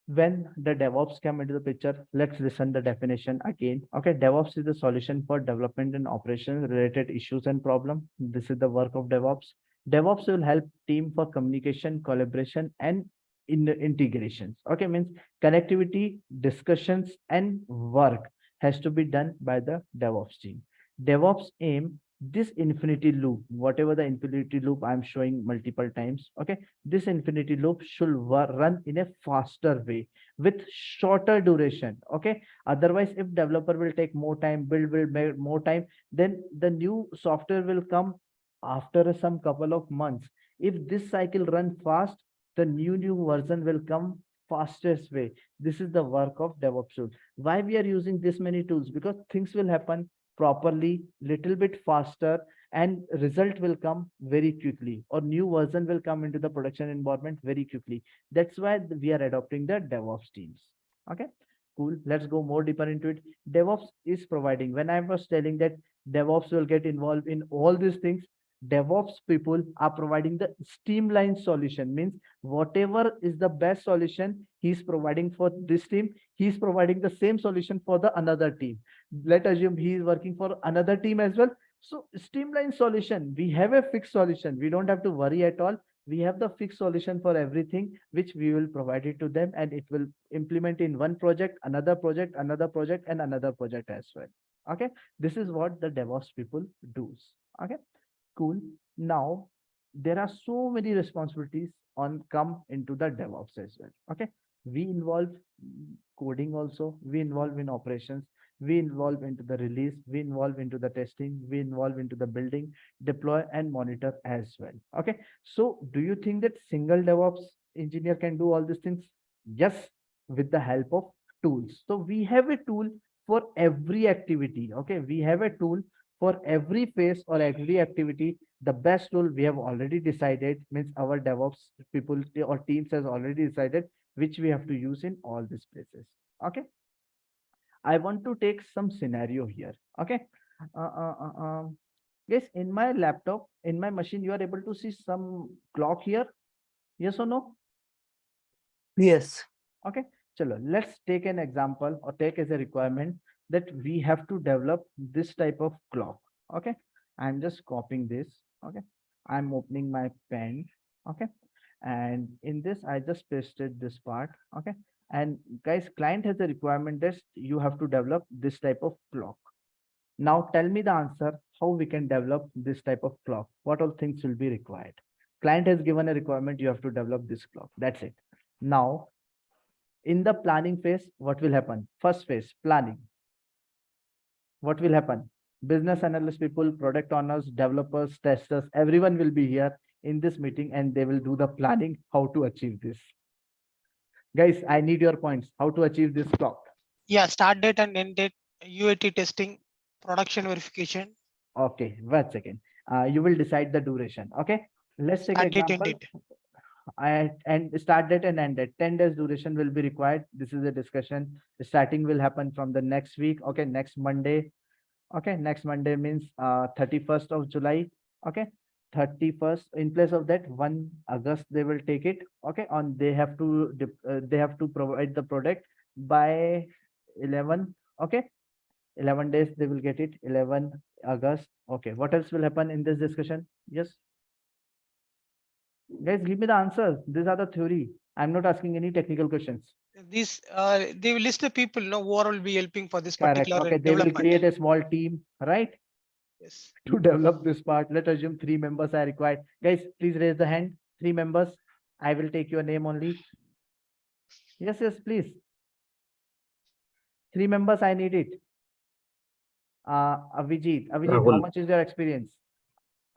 Speaker 3: When the DevOps come into the picture, let's listen the definition again. Okay, DevOps is the solution for development and operations related issues and problem. This is the work of DevOps. DevOps will help team for communication, collaboration, and in the integrations. Okay, means connectivity, discussions, and work has to be done by the DevOps team. DevOps aim this infinity loop, whatever the infinity loop I'm showing multiple times. Okay, this infinity loop should run in a faster way with shorter duration. Okay, otherwise if developer will take more time, build will make more time, then the new software will come after some couple of months. If this cycle run fast, the new version will come fastest way. This is the work of DevOps tool. Why we are using this many tools? Because things will happen properly, little bit faster, and result will come very quickly, or new version will come into the production environment very quickly. That's why we are adopting the DevOps teams. Okay, cool. Let's go more deeper into it. DevOps is providing, when I was telling that DevOps will get involved in all these things, DevOps people are providing the streamlined solution, means whatever is the best solution he's providing for this team, he's providing the same solution for the another team. Let's assume he is working for another team as well. So streamlined solution, we have a fixed solution, we don't have to worry at all. We have the fixed solution for everything, which we will provide it to them, and it will implement in one project, another project, another project, and another project as well. Okay, this is what the DevOps people do. Okay, cool. Now there are so many responsibilities on come into the DevOps as well. Okay, we involve coding also, we involve in operations, we involve into the release, we involve into the testing, we involve into the building, deploy, and monitor as well. Okay, so do you think that single DevOps engineer can do all these things? Yes, with the help of tools. So we have a tool for every activity. Okay, we have a tool for every phase or every activity. The best tool we have already decided, means our DevOps people or teams has already decided which we have to use in all these places. Okay, I want to take some scenario here. Okay, yes, in my laptop, in my machine, you are able to see some clock here. Yes or no?
Speaker 10: Yes.
Speaker 3: Okay, chalo, let's take an example or take as a requirement that we have to develop this type of clock. Okay, I'm just copying this. Okay, I'm opening my pen. Okay, and in this I just pasted this part. Okay, and guys, client has a requirement that you have to develop this type of clock. Now tell me the answer, how we can develop this type of clock, what all things will be required. Client has given a requirement, you have to develop this clock, that's it. Now in the planning phase, what will happen? First phase, planning. What will happen? Business analyst people, product owners, developers, testers, everyone will be here. in this meeting and they will do the planning how to achieve this. Guys, I need your points. How to achieve this clock?
Speaker 9: Yeah, start date and end date, UAT testing, production verification.
Speaker 3: Okay, 1 second. You will decide the duration. Okay, let's take an
Speaker 9: Start date, end
Speaker 3: example.
Speaker 9: date.
Speaker 3: And start date and end date. 10 days duration will be required. This is a discussion. The starting will happen from the next week. Okay, next Monday. Okay, next Monday means 31st of July. Okay, 31st. In place of that, 1 August they will take it. Okay, on they have to provide the product by 11. Okay, 11 days they will get it. 11 August. Okay, what else will happen in this discussion? Yes, guys, give me the answers. These are the theory. I'm not asking any technical questions.
Speaker 9: These they will list the people, who will be helping for this
Speaker 3: Correct.
Speaker 9: particular
Speaker 3: Okay, they will
Speaker 9: development.
Speaker 3: create a small team, right?
Speaker 9: Yes.
Speaker 3: To develop this part. Let's assume 3 members are required. Guys, please raise the hand. 3 members. I will take your name only. Yes, please. 3 members, I need it. Avijit, how much is your experience?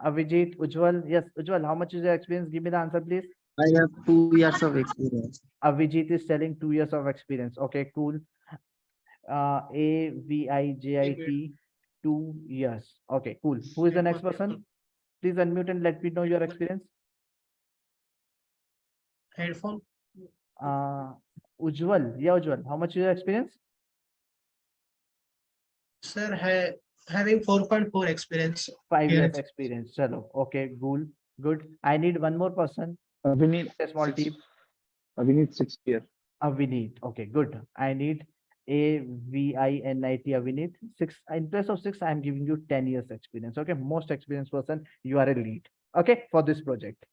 Speaker 3: Avijit, Ujjwal, yes, Ujjwal, how much is your experience? Give me the answer, please.
Speaker 10: I have 2 years of experience.
Speaker 3: Avijit is telling 2 years of experience. Okay, cool. Avijit, 2 years. Okay, cool. Who is the next person? Please unmute and let me know your experience.
Speaker 9: Headphone.
Speaker 3: Ujjwal, yeah, Ujjwal, how much is your experience?
Speaker 9: Sir, having 4.4 experience.
Speaker 3: 5 years experience. Chalo. Okay, cool. Good. I need one more person.
Speaker 11: We need
Speaker 3: a small team.
Speaker 11: we need 6 years.
Speaker 3: Avinit. Okay, good. I need Avinit. Avinit. 6. In place of 6, I am giving you 10 years experience. Okay, most experienced person. You are a lead. Okay, for this project.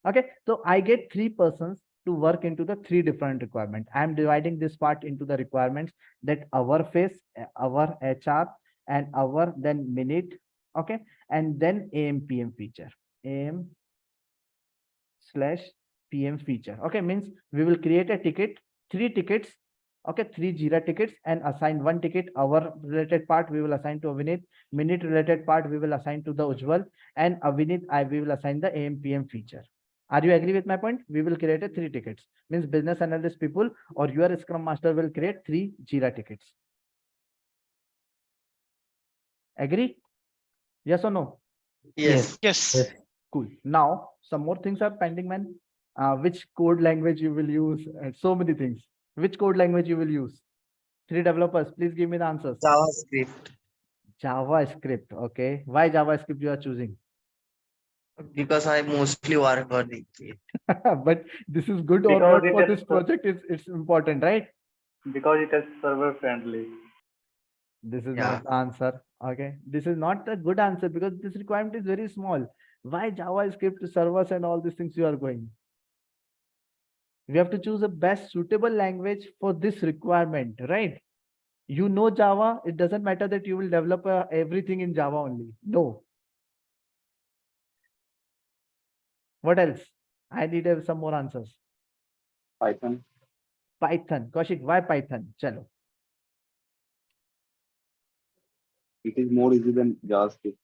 Speaker 3: Okay, so I get 3 persons to work into the 3 different requirements. I am dividing this part into the requirements that our face, our HR, and our then minute. Okay, and then AM/PM feature. AM/PM feature. Okay, means we will create a ticket, 3 tickets. Okay, 3 Jira tickets and assign 1 ticket. Our related part we will assign to Avinit. Minute related part we will assign to the Ujjwal, and Avinit we will assign the AM/PM feature. Are you agree with my point? We will create a 3 tickets. Means business analyst people or your Scrum Master will create 3 Jira tickets. Agree? Yes or no?
Speaker 10: Yes.
Speaker 9: Yes.
Speaker 3: Cool. Now some more things are pending, man. Which code language you will use, and so many things. Which code language you will use? 3 developers, please give me the answers.
Speaker 10: JavaScript.
Speaker 3: JavaScript. Okay. Why JavaScript you are choosing?
Speaker 10: Because I mostly work on it.
Speaker 3: But this is good or
Speaker 5: Because
Speaker 3: not for this project. It's important, right?
Speaker 5: Because it is server friendly.
Speaker 3: This is not the answer. Okay. This is not a good answer because this requirement is very small. Why JavaScript servers and all these things you are going? We have to choose a best suitable language for this requirement, right? You know Java, it doesn't matter that you will develop everything in Java only. No. What else? I need some more answers.
Speaker 11: Python.
Speaker 3: Python. Kaushik, why Python? Chalo.
Speaker 11: It is more easy than JavaScript.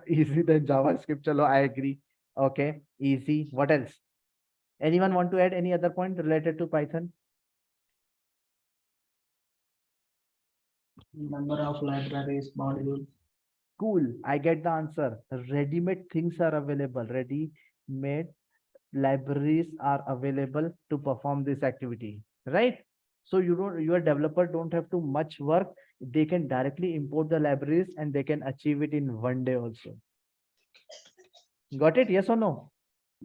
Speaker 3: Easy than JavaScript. Chalo, I agree. Okay, easy. What else? Anyone want to add any other point related to Python?
Speaker 8: Number of libraries, modules.
Speaker 3: Cool. I get the answer. Ready-made things are available. Ready-made libraries are available to perform this activity, right? So your developer don't have to much work. They can directly import the libraries and they can achieve it in 1 day also. Got it? Yes or no?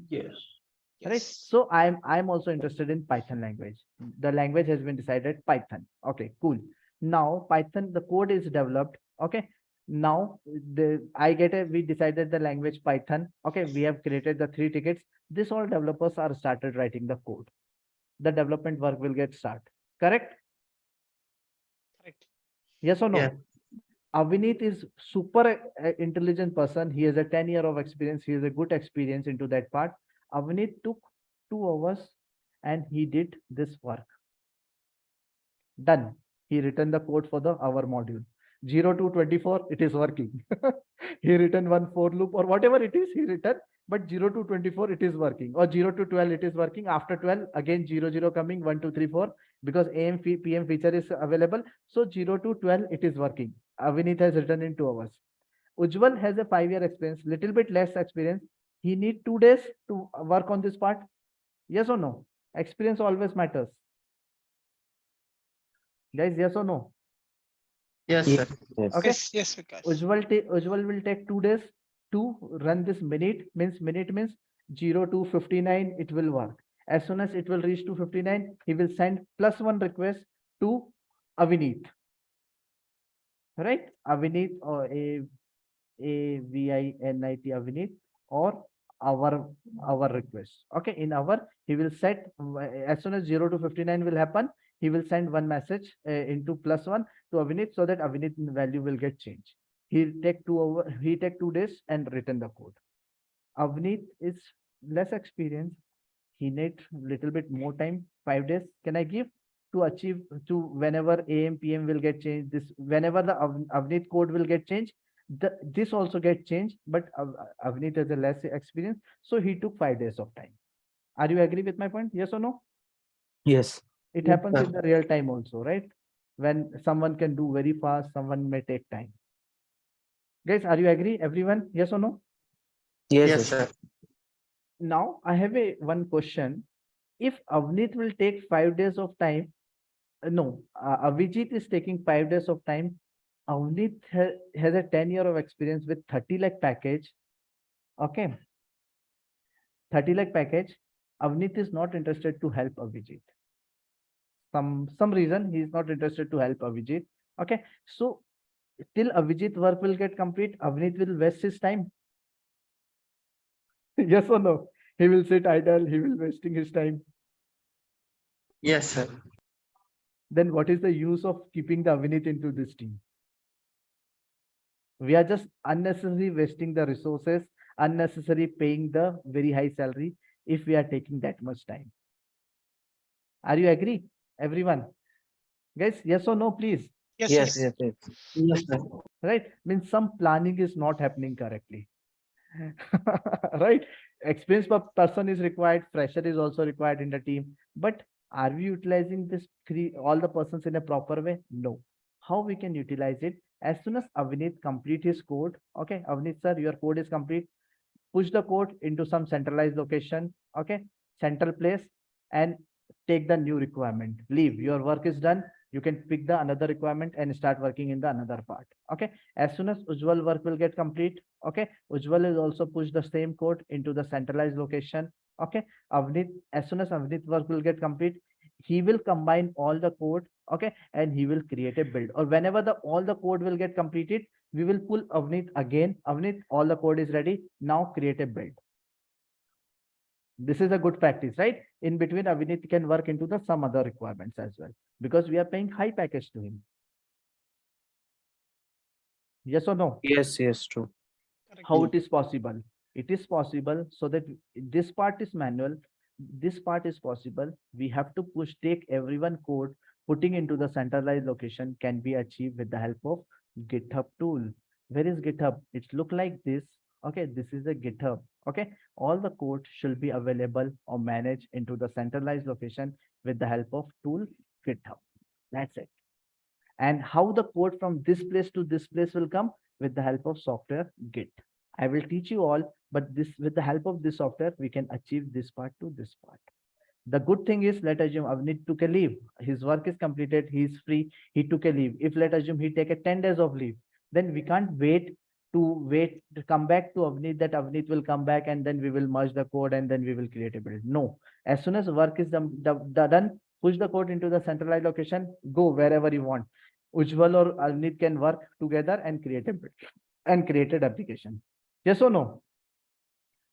Speaker 8: Yes.
Speaker 3: Right. So I'm also interested in Python language. The language has been decided Python. Okay, cool. Now Python, the code is developed. Okay. Now we decided the language Python. Okay, we have created the 3 tickets. This all developers are started writing the code. The development work will get started. Correct?
Speaker 9: Correct.
Speaker 3: Yes or no?
Speaker 10: Yeah.
Speaker 3: Avinit is super intelligent person. He has a 10 year of experience. He has a good experience into that part. Avinit took 2 hours and he did this work. Done. He written the code for our module. 0 to 24, it is working. He written 1 for loop or whatever it is he written. but 0 to 24 it is working, or 0 to 12 it is working. After 12 again 0 coming, 1 2 3 4, because AM PM feature is available. So 0 to 12 it is working. Avinit has written in 2 hours. Ujjwal has a 5-year experience, little bit less experience. He need 2 days to work on this part. Yes or no? Experience always matters. Guys, yes or no?
Speaker 10: Yes, sir.
Speaker 3: Okay.
Speaker 9: Yes, Vikas.
Speaker 3: Ujjwal will take 2 days to run this minute means 0 to 59 it will work. As soon as it will reach to 59, he will send +1 request to Avinit. Right? Avinit, or AVINIT Avinit, or our request. Okay, in our, he will set, as soon as 0 to 59 will happen, he will send one message into +1 to Avinit, so that Avinit value will get changed. He take 2 days and written the code. Avinit is less experienced. He need little bit more time. 5 days can I give to achieve, to whenever AM PM will get changed, this whenever the Avinit code will get changed, this also get changed, but Avinit has a less experience, so he took 5 days of time. Are you agree with my point? Yes or no?
Speaker 10: Yes.
Speaker 3: It happens in the real time also, right? When someone can do very fast, someone may take time. Guys, are you agree? Everyone? Yes or no?
Speaker 10: Yes, sir.
Speaker 3: Now I have one question. If Avneet will take 5 days of time, no, Avijit is taking 5 days of time. Avneet has a 10-year of experience with 30 lakh package. Okay. 30 lakh package. Avneet is not interested to help Avijit. Some reason he is not interested to help Avijit. Okay. So till Avijit work will get complete, Avneet will waste his time. Yes or no? He will sit idle, he will wasting his time.
Speaker 10: Yes, sir.
Speaker 3: Then what is the use of keeping the Avinit into this team? We are just unnecessarily wasting the resources, unnecessarily paying the very high salary if we are taking that much time. Are you agree, everyone? Guys, yes or no, please?
Speaker 10: Yes, sir.
Speaker 3: Right? Means some planning is not happening correctly. Right? Experienced person is required, fresher is also required in the team. But are we utilizing all the persons in a proper way? No. How we can utilize it? As soon as Avinit complete his code, okay, Avinit sir, your code is complete. Push the code into some centralized location, okay, central place, and take the new requirement. Leave. Your work is done. You can pick the another requirement and start working in the another part. Okay. As soon as Ujjwal work will get complete, okay, Ujjwal is also push the same code into the centralized location. Okay. Avneet, as soon as Avneet work will get complete, he will combine all the code, okay, and he will create a build. Or whenever all the code will get completed, we will pull Avneet again. Avneet, all the code is ready. Now create a build. This is a good practice, right? In between, Avinit can work into the some other requirements as well, because we are paying high package to him. Yes or no?
Speaker 10: Yes, true.
Speaker 3: How it is possible? It is possible so that this part is manual. This part is possible. We have to take everyone code, putting into the centralized location can be achieved with the help of GitHub tool. Where is GitHub? It look like this. Okay, this is a GitHub. Okay, all the code should be available or managed into the centralized location with the help of tool GitHub. That's it. And how the code from this place to this place will come? With the help of software Git. I will teach you all, but this with the help of this software, we can achieve this part to this part. The good thing is, let assume Avneet took a leave. His work is completed. He is free. He took a leave. If let assume he take a 10 days of leave, then we can't wait to come back to Avneet, that Avneet will come back and then we will merge the code and then we will create a build. No, as soon as work is done, push the code into the centralized location, go wherever you want. Ujjwal or Avneet can work together and create a build and created application. Yes or no?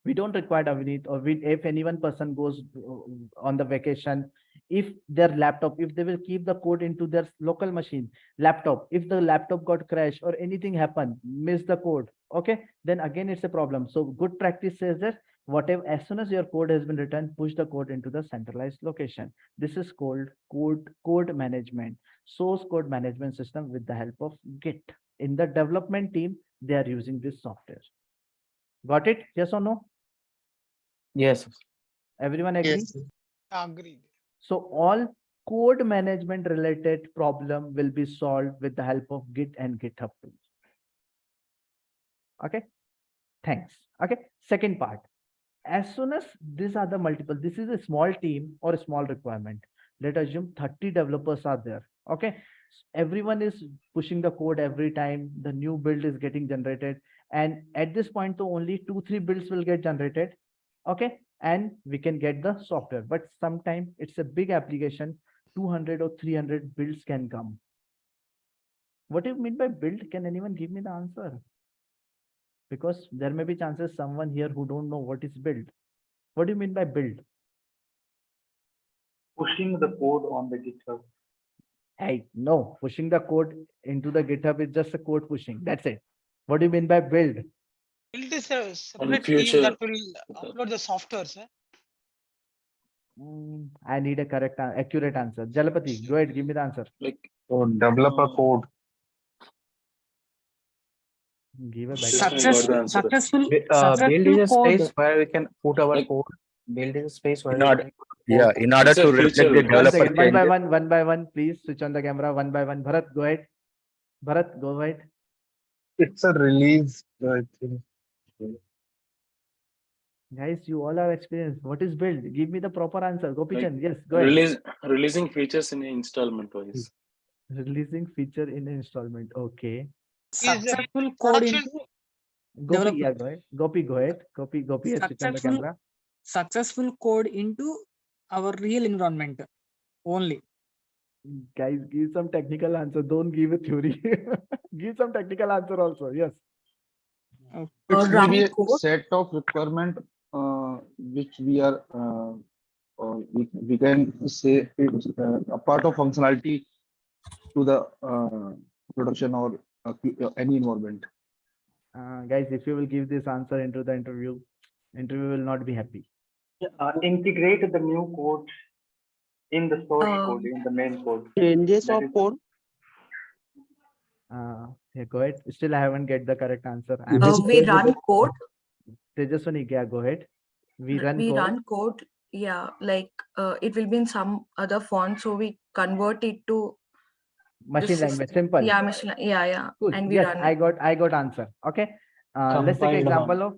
Speaker 3: We don't require Avneet, or if any one person goes on the vacation, if their laptop, if they will keep the code into their local machine, laptop, if the laptop got crashed or anything happened, miss the code, okay, then again it's a problem. So good practice says that whatever, as soon as your code has been written, push the code into the centralized location. This is called code management, source code management system with the help of Git. In the development team, they are using this software. Got it? Yes or no?
Speaker 12: Yes.
Speaker 3: Everyone agree?
Speaker 10: Yes.
Speaker 9: Agreed.
Speaker 3: So all code management related problem will be solved with the help of Git and GitHub tools. Okay, thanks. Okay, second part. As soon as these are the multiple, this is a small team or a small requirement. Let us assume 30 developers are there. Okay, everyone is pushing the code every time the new build is getting generated. And at this point, though, only 2-3 builds will get generated. Okay, and we can get the software. But sometimes it's a big application, 200 or 300 builds can come. What do you mean by build? Can anyone give me the answer? Because there may be chances someone here who don't know what is build. What do you mean by build?
Speaker 5: Pushing the code on the GitHub.
Speaker 3: Hey, no, pushing the code into the GitHub is just a code pushing. That's it. What do you mean by build?
Speaker 9: Build is a separate team that will upload the software, sir.
Speaker 3: I need a correct, accurate answer. Jalapati, go ahead, give me the answer.
Speaker 11: Like developer code.
Speaker 3: Give a better
Speaker 14: Successful build is a space where we can put our code. Build is a space where
Speaker 15: in order to reflect the developer changes.
Speaker 3: One by one, please switch on the camera one by one. Bharat, go ahead. Bharat, go ahead.
Speaker 11: It's a release, I think.
Speaker 3: Guys, you all are experienced. What is build? Give me the proper answer. Gopichan, yes, go ahead.
Speaker 6: Releasing features in installment wise.
Speaker 3: Releasing feature in installment. Okay.
Speaker 14: successful code into
Speaker 3: Gopi, yeah, go ahead. Gopi, go ahead. Gopi, yes, switch on the camera.
Speaker 14: successful code into our real environment only.
Speaker 3: Guys, give some technical answer. Don't give a theory. Give some technical answer also. Yes.
Speaker 6: It's maybe a set of requirement which we are we can say it's a part of functionality to the production or any environment.
Speaker 3: Guys, if you will give this answer into the interview will not be happy.
Speaker 5: Integrate the new code in the source code, in the main code.
Speaker 10: Changes of code.
Speaker 3: Yeah, go ahead. Still, I haven't get the correct answer.
Speaker 16: We run code.
Speaker 3: Tejaswani, yeah, go ahead. We run
Speaker 16: code. Yeah, like it will be in some other font, so we convert it to
Speaker 3: machine language, simple.
Speaker 16: Yeah, machine. Yeah.
Speaker 3: Good.
Speaker 16: And we
Speaker 3: yes,
Speaker 16: run.
Speaker 3: I got answer. Okay. Let's take an example of.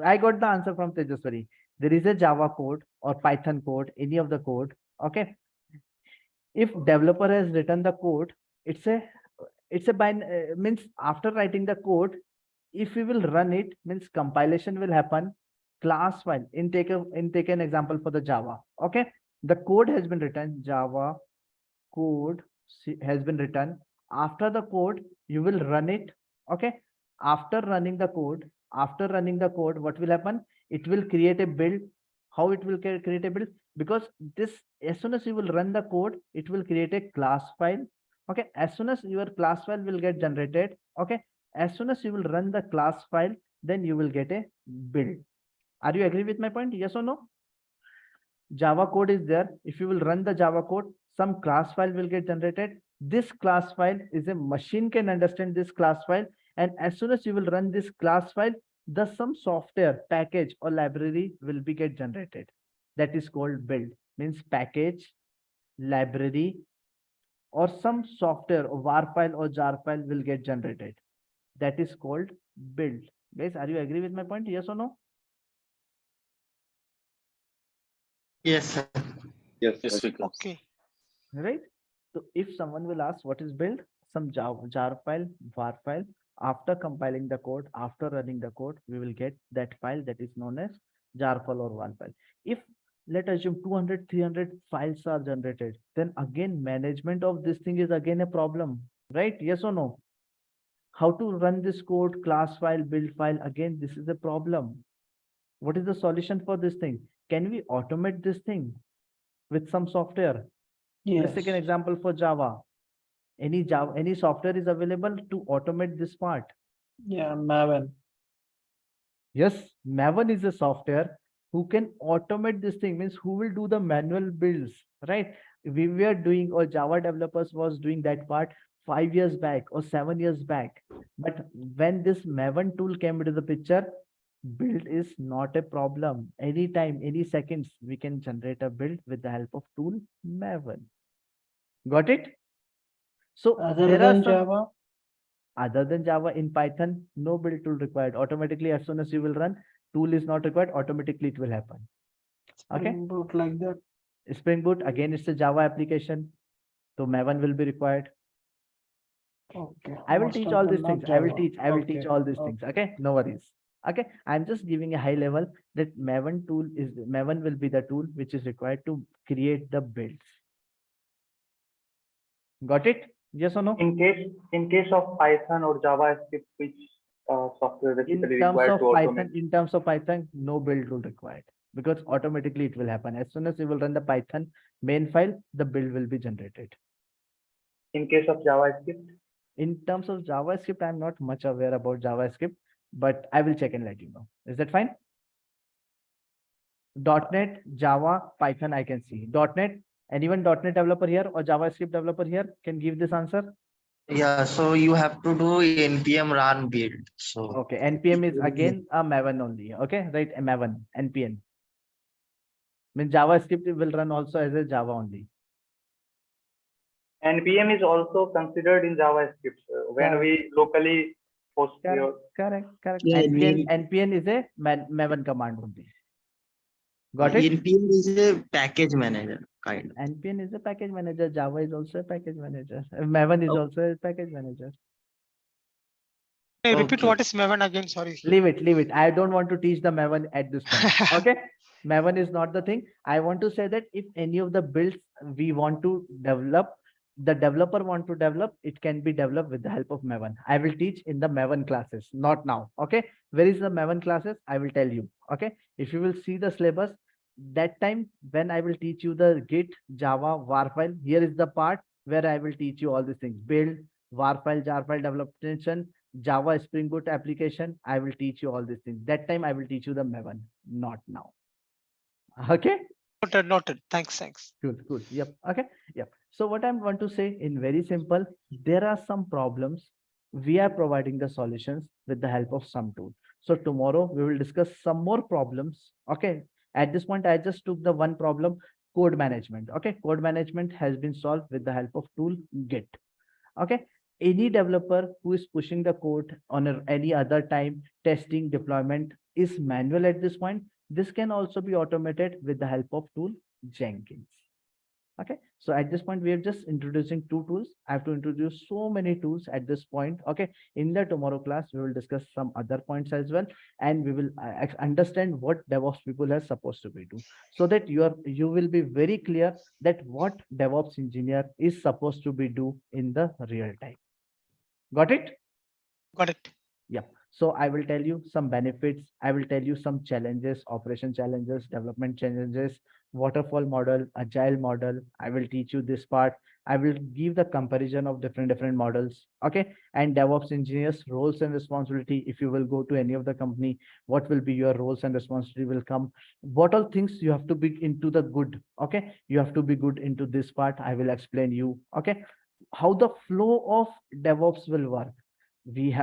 Speaker 3: I got the answer from Tejaswani. There is a Java code or Python code, any of the code. Okay. If developer has written the code, it's a means after writing the code, if we will run it, means compilation will happen. Class file. Take an example for the Java. Okay. The code has been written. Java code has been written. After the code, you will run it. Okay. After running the code, what will happen? It will create a build. How it will create a build? Because this, as soon as you will run the code, it will create a class file. Okay. As soon as your class file will get generated. Okay. As soon as you will run the class file, then you will get a build. Are you agree with my point? Yes or no? Java code is there. If you will run the Java code, some class file will get generated. This class file is a machine can understand this class file. And as soon as you will run this class file, some software package or library will be get generated. That is called build. Means package, library, or some software or var file or jar file will get generated. That is called build. Guys, are you agree with my point? Yes or no?
Speaker 10: Yes, sir.
Speaker 6: Yes.
Speaker 9: Okay.
Speaker 3: Right. So if someone will ask what is build, some jar file, var file, after compiling the code, after running the code, we will get that file that is known as jar file or var file. If let us assume 200, 300 files are generated, then again management of this thing is again a problem, right? Yes or no? How to run this code, class file, build file, again, this is a problem. What is the solution for this thing? Can we automate this thing with some software?
Speaker 8: Yes.
Speaker 3: Let's take an example for Java. Any software is available to automate this part?
Speaker 8: Yeah, Maven.
Speaker 3: Yes, Maven is a software who can automate this thing, means who will do the manual builds, right? We were doing, or Java developers was doing that part 5 years back or 7 years back. But when this Maven tool came into the picture, Build is not a problem. Anytime, any seconds, we can generate a build with the help of tool Maven. Got it? So
Speaker 8: Other than Java?
Speaker 3: Other than Java, in Python, no build tool required. Automatically, as soon as you will run, tool is not required. Automatically, it will happen. Okay.
Speaker 8: Spring Boot like that.
Speaker 3: Spring Boot, again, it's a Java application. So Maven will be required.
Speaker 8: Okay.
Speaker 3: I will
Speaker 8: Most
Speaker 3: teach
Speaker 8: of
Speaker 3: all
Speaker 8: them
Speaker 3: these
Speaker 8: not
Speaker 3: things. I will
Speaker 8: Java.
Speaker 3: teach all these things. Okay. No worries. Okay. I'm just giving a high level that Maven will be the tool which is required to create the builds. Got it? Yes or no?
Speaker 5: In case of Python or JavaScript, which software basically required to automate?
Speaker 3: In terms of Python, no build tool required because automatically it will happen. As soon as you will run the Python main file, the build will be generated.
Speaker 5: In case of JavaScript?
Speaker 3: In terms of JavaScript, I'm not much aware about JavaScript, but I will check and let you know. Is that fine? .NET, Java, Python, I can see. .NET, anyone .NET developer here or JavaScript developer here can give this answer?
Speaker 10: Yeah, so you have to do npm run build. So
Speaker 3: okay, npm is again a Maven only. Okay, right? A Maven, npm. Means JavaScript will run also as a Java only.
Speaker 5: npm is also considered in JavaScript when we locally post your.
Speaker 3: Correct.
Speaker 10: Yeah,
Speaker 3: npm is a Maven command only. Got it?
Speaker 10: npm is a package manager kind of.
Speaker 3: npm is a package manager. Java is also a package manager. Maven is also a package manager.
Speaker 9: Hey, repeat what is Maven again? Sorry.
Speaker 3: Leave it. I don't want to teach the Maven at this point. Okay. Maven is not the thing. I want to say that if any of the builds we want to develop, the developer want to develop, it can be developed with the help of Maven. I will teach in the Maven classes, not now. Okay. Where is the Maven classes? I will tell you. Okay. If you will see the syllabus, that time when I will teach you the Git, Java, var file, here is the part where I will teach you all these things. Build, var file, jar file development, Java Spring Boot application. I will teach you all these things. That time I will teach you the Maven, not now. Okay.
Speaker 9: Noted. Thanks.
Speaker 3: Good. Yep. Okay. Yep. So what I want to say in very simple, there are some problems. We are providing the solutions with the help of some tool. So tomorrow we will discuss some more problems. Okay. At this point, I just took the one problem, code management. Okay. Code management has been solved with the help of tool Git. Okay. Any developer who is pushing the code on any other time, testing, deployment is manual at this point. This can also be automated with the help of tool Jenkins. Okay. So at this point, we are just introducing two tools. I have to introduce so many tools at this point. Okay. In the tomorrow class, we will discuss some other points as well. And we will understand what DevOps people are supposed to be do, so that you will be very clear that what DevOps engineer is supposed to be do in the real time. Got it?
Speaker 9: Got it.
Speaker 3: Yeah. So I will tell you some benefits. I will tell you some challenges, operation challenges, development challenges, waterfall model, agile model. I will teach you this part. I will give the comparison of different models. Okay. And DevOps engineers roles and responsibility. If you will go to any of the company, what will be your roles and responsibility will come. What all things you have to be into the good. Okay. You have to be good into this part. I will explain you. Okay. How the flow of DevOps will work.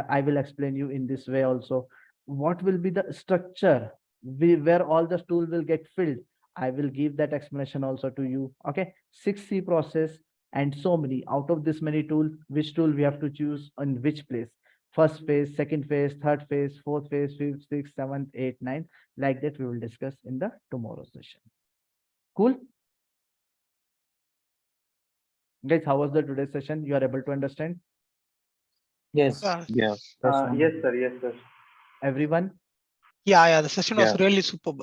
Speaker 3: I will explain you in this way also. What will be the structure where all the tool will get filled. I will give that explanation also to you. Okay. 6C process and so many. Out of this many tool, which tool we have to choose on which place. First phase, second phase, third phase, fourth phase, fifth, sixth, seventh, eighth, ninth. Like that we will discuss in the tomorrow session. Cool. Guys, how was the today's session? You are able to understand?
Speaker 14: Yes.
Speaker 5: Yes, sir.
Speaker 3: Everyone?
Speaker 9: Yeah. The session was really superb.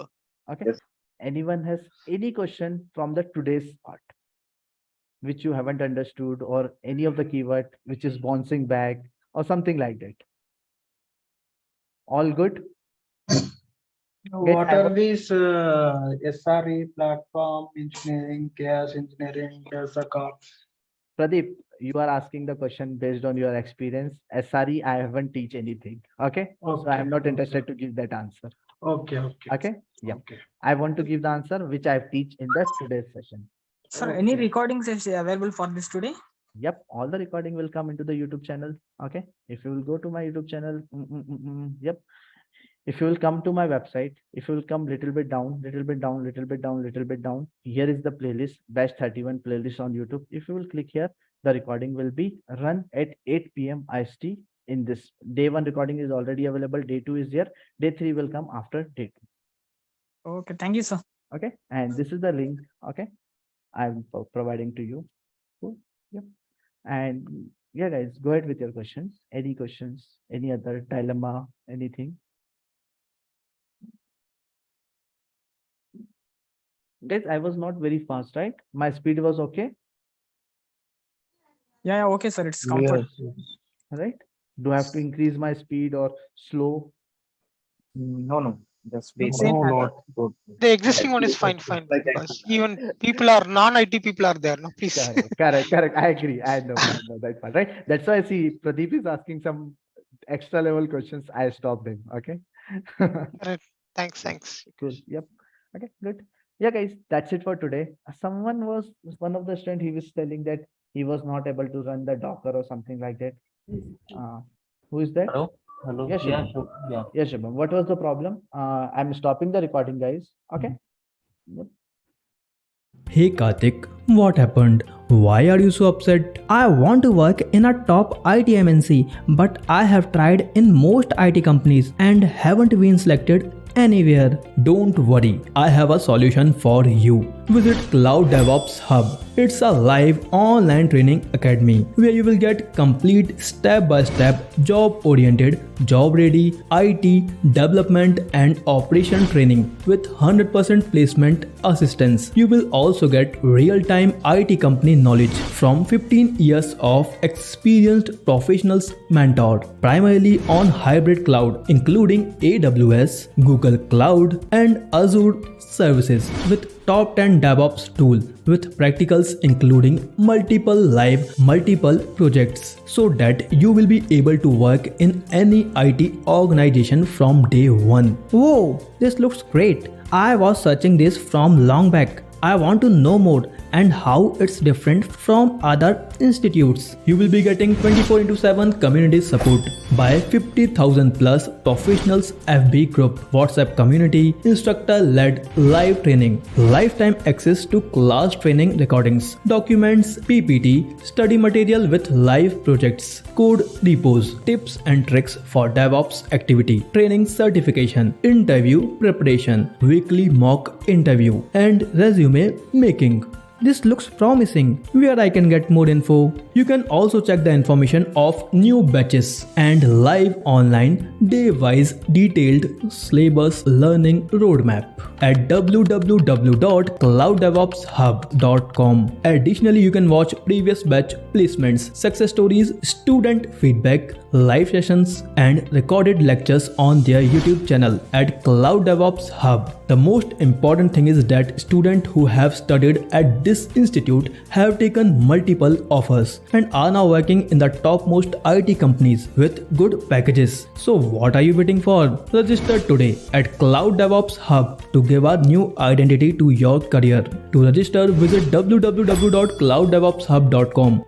Speaker 3: Okay. Yes. Anyone has any question from the today's part, which you haven't understood, or any of the keyword which is bouncing back or something like that? All good?
Speaker 8: What are these SRE, platform engineering, chaos engineering, DevSecOps?
Speaker 3: Pradeep, you are asking the question based on your experience. SRE, I haven't teach anything. Okay. So I am not interested to give that answer.
Speaker 8: Okay.
Speaker 3: Yeah. Okay. I want to give the answer which I teach in the today's session.
Speaker 17: Sir, any recordings is available for this today?
Speaker 3: Yep. All the recording will come into the YouTube channel. Okay. If you will go to my YouTube channel, yep. If you will come to my website, if you will come little bit down, little bit down, little bit down, little bit down, here is the playlist, Batch-31 playlist on YouTube. If you will click here, the recording will be run at 8 p.m. IST. In this day 1 recording is already available. Day 2 is there. Day 3 will come after day 2.
Speaker 17: Okay, thank you, sir.
Speaker 3: Okay, and this is the link. Okay, I'm providing to you. Cool. Yep. And yeah, guys, go ahead with your questions. Any questions? Any other dilemma? Anything? Guys, I was not very fast, right? My speed was okay.
Speaker 17: Yeah, okay, sir. It's comfort.
Speaker 3: Right? Do I have to increase my speed or slow?
Speaker 14: No. The speed.
Speaker 9: The existing one is fine. Because even people are non-IT people are there. No, please.
Speaker 3: Correct. I agree. I know that part, right? That's why I see Pradeep is asking some extra level questions. I stopped him. Okay.
Speaker 9: Right. Thanks.
Speaker 3: Cool. Yep. Okay. Good. Yeah, guys, that's it for today. One of the students, he was telling that he was not able to run the Docker or something like that. Who is that?
Speaker 12: Hello.
Speaker 3: Yes, Shubham. What was the problem? I'm stopping the recording, guys. Okay. Yep.
Speaker 1: Hey Karthik, what happened? Why are you so upset?
Speaker 2: I want to work in a top IT MNC, but I have tried in most IT companies and haven't been selected anywhere.
Speaker 1: Don't worry, I have a solution for you. Visit Cloud DevOps Hub. It's a live online training academy where you will get complete step-by-step job-oriented, job-ready IT development and operation training with 100% placement assistance. You will also get real-time IT company knowledge from 15 years of experienced professionals mentored primarily on hybrid cloud including AWS, Google Cloud and Azure services with top 10 DevOps tool with practicals including multiple projects so that you will be able to work in any IT organization from day 1.
Speaker 2: Whoa, this looks great. I was searching this from long back. I want to know more and how it's different from other institutes.
Speaker 1: You will be getting 24/7 community support by 50,000 plus professionals FB group, WhatsApp community, instructor-led live training, lifetime access to class training recordings, documents, PPT, study material with live projects, code repos, tips and tricks for DevOps activity, training certification, interview preparation, weekly mock interview, and resume making.
Speaker 2: This looks promising. Where I can get more info?
Speaker 1: You can also check the information of new batches and live online day-wise detailed syllabus learning roadmap at www.CloudDevOpsHub.com. Additionally, you can watch previous batch placements, success stories, student feedback, live sessions and recorded lectures on their YouTube channel at Cloud DevOps Hub. The most important thing is that students who have studied at this institute have taken multiple offers and are now working in the topmost IT companies with good packages. So what are you waiting for? Register today at Cloud DevOps Hub to give a new identity to your career. To register, visit www.CloudDevOpsHub.com.